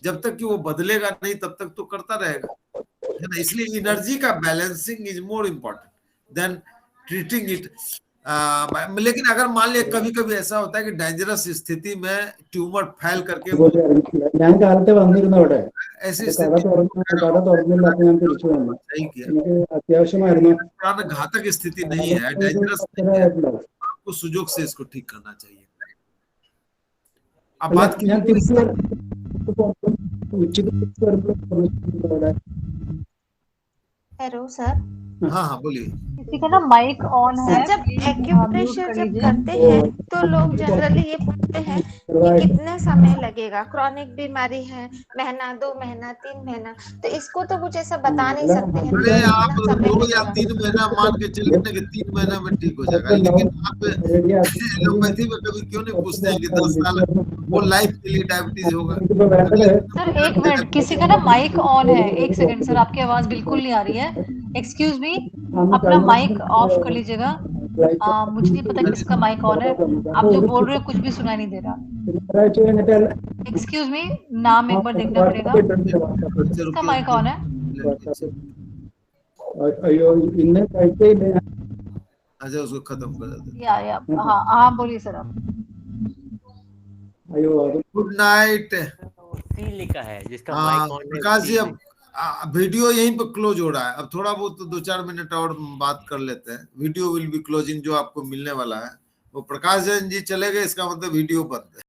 जब तक कि वो बदलेगा नहीं तब तक तो करता रहेगा, है ना। इसलिए एनर्जी का balancing is more important then treating it. लेकिन अगर मान लिया कभी कभी ऐसा होता है कि डेंजरस स्थिति में ट्यूमर फैल करके ഞാൻ കാലത്തെ വന്നിരുന്നു അവിടെ. ऐसी കട स्थिति തുറന്നില്ല, അപ്പൊ ഞാൻ തിരിച്ചു വന്നു. सही किया, എനിക്ക് അത്യാവശ്യമായിരുന്നു. प्राण घातक स्थिति नहीं है, डेंजरस नहीं है, आपको सुजोग से इसको ठीक करना चाहिए। अब बात ഞാൻ തിരിച്ചു ഉച്ചയ്ക്ക് തിരിച്ചു വരുമ്പോൾ അവിടെ. हेलो सर, हाँ हाँ बोलिए। किसी का ना माइक ऑन है। सर जब एक्यूप्रेशर जब करते हैं तो लोग जनरली ये पूछते हैं कि कितने समय लगेगा, क्रॉनिक बीमारी है, महीना, 2 महीना, 3 महीना, तो इसको तो कुछ ऐसा बता नहीं सकते हैं। अरे आप 2 या 3 महीना मान के चलिए ना कि 3 महीना में ठीक हो जाएगा, लेकिन आप एलोपैथी में कभी क्यों नहीं पूछते हैं कि 10 साल वो लाइफ के लिए डायबिटीज होगा। सर 1 मिनट, किसी का ना माइक ऑन है। 1 सेकंड सर, आपकी आवाज बिल्कुल नहीं आ रही है। एक्सक्यूज मी, अपना माइक ऑफ कर लीजिएगा। मुझे नहीं पता किसका माइक ऑन है, आप जो बोल रहे हो कुछ भी सुनाई नहीं दे रहा। एक्सक्यूज मी, नाम एक बार देखना पड़ेगा। किसका माइक ऑन है? അയ്യോ ഇന്ന് കഴിച്ചില്ല. अच्छा उसको खत्म कर देते। या हाँ बोलिए सर आप। അയ്യോ അത് गुड नाइट। सी लिखा है जिसका हाँ माइक ऑन है। प्रकाश जी, अब वीडियो यहीं पर क्लोज हो रहा है। अब थोड़ा बहुत 2-4 मिनट और बात कर लेते हैं। वीडियो विल बी क्लोजिंग, जो आपको मिलने वाला है वो प्रकाश जैन जी चले गए, इसका मतलब वीडियो बंद है।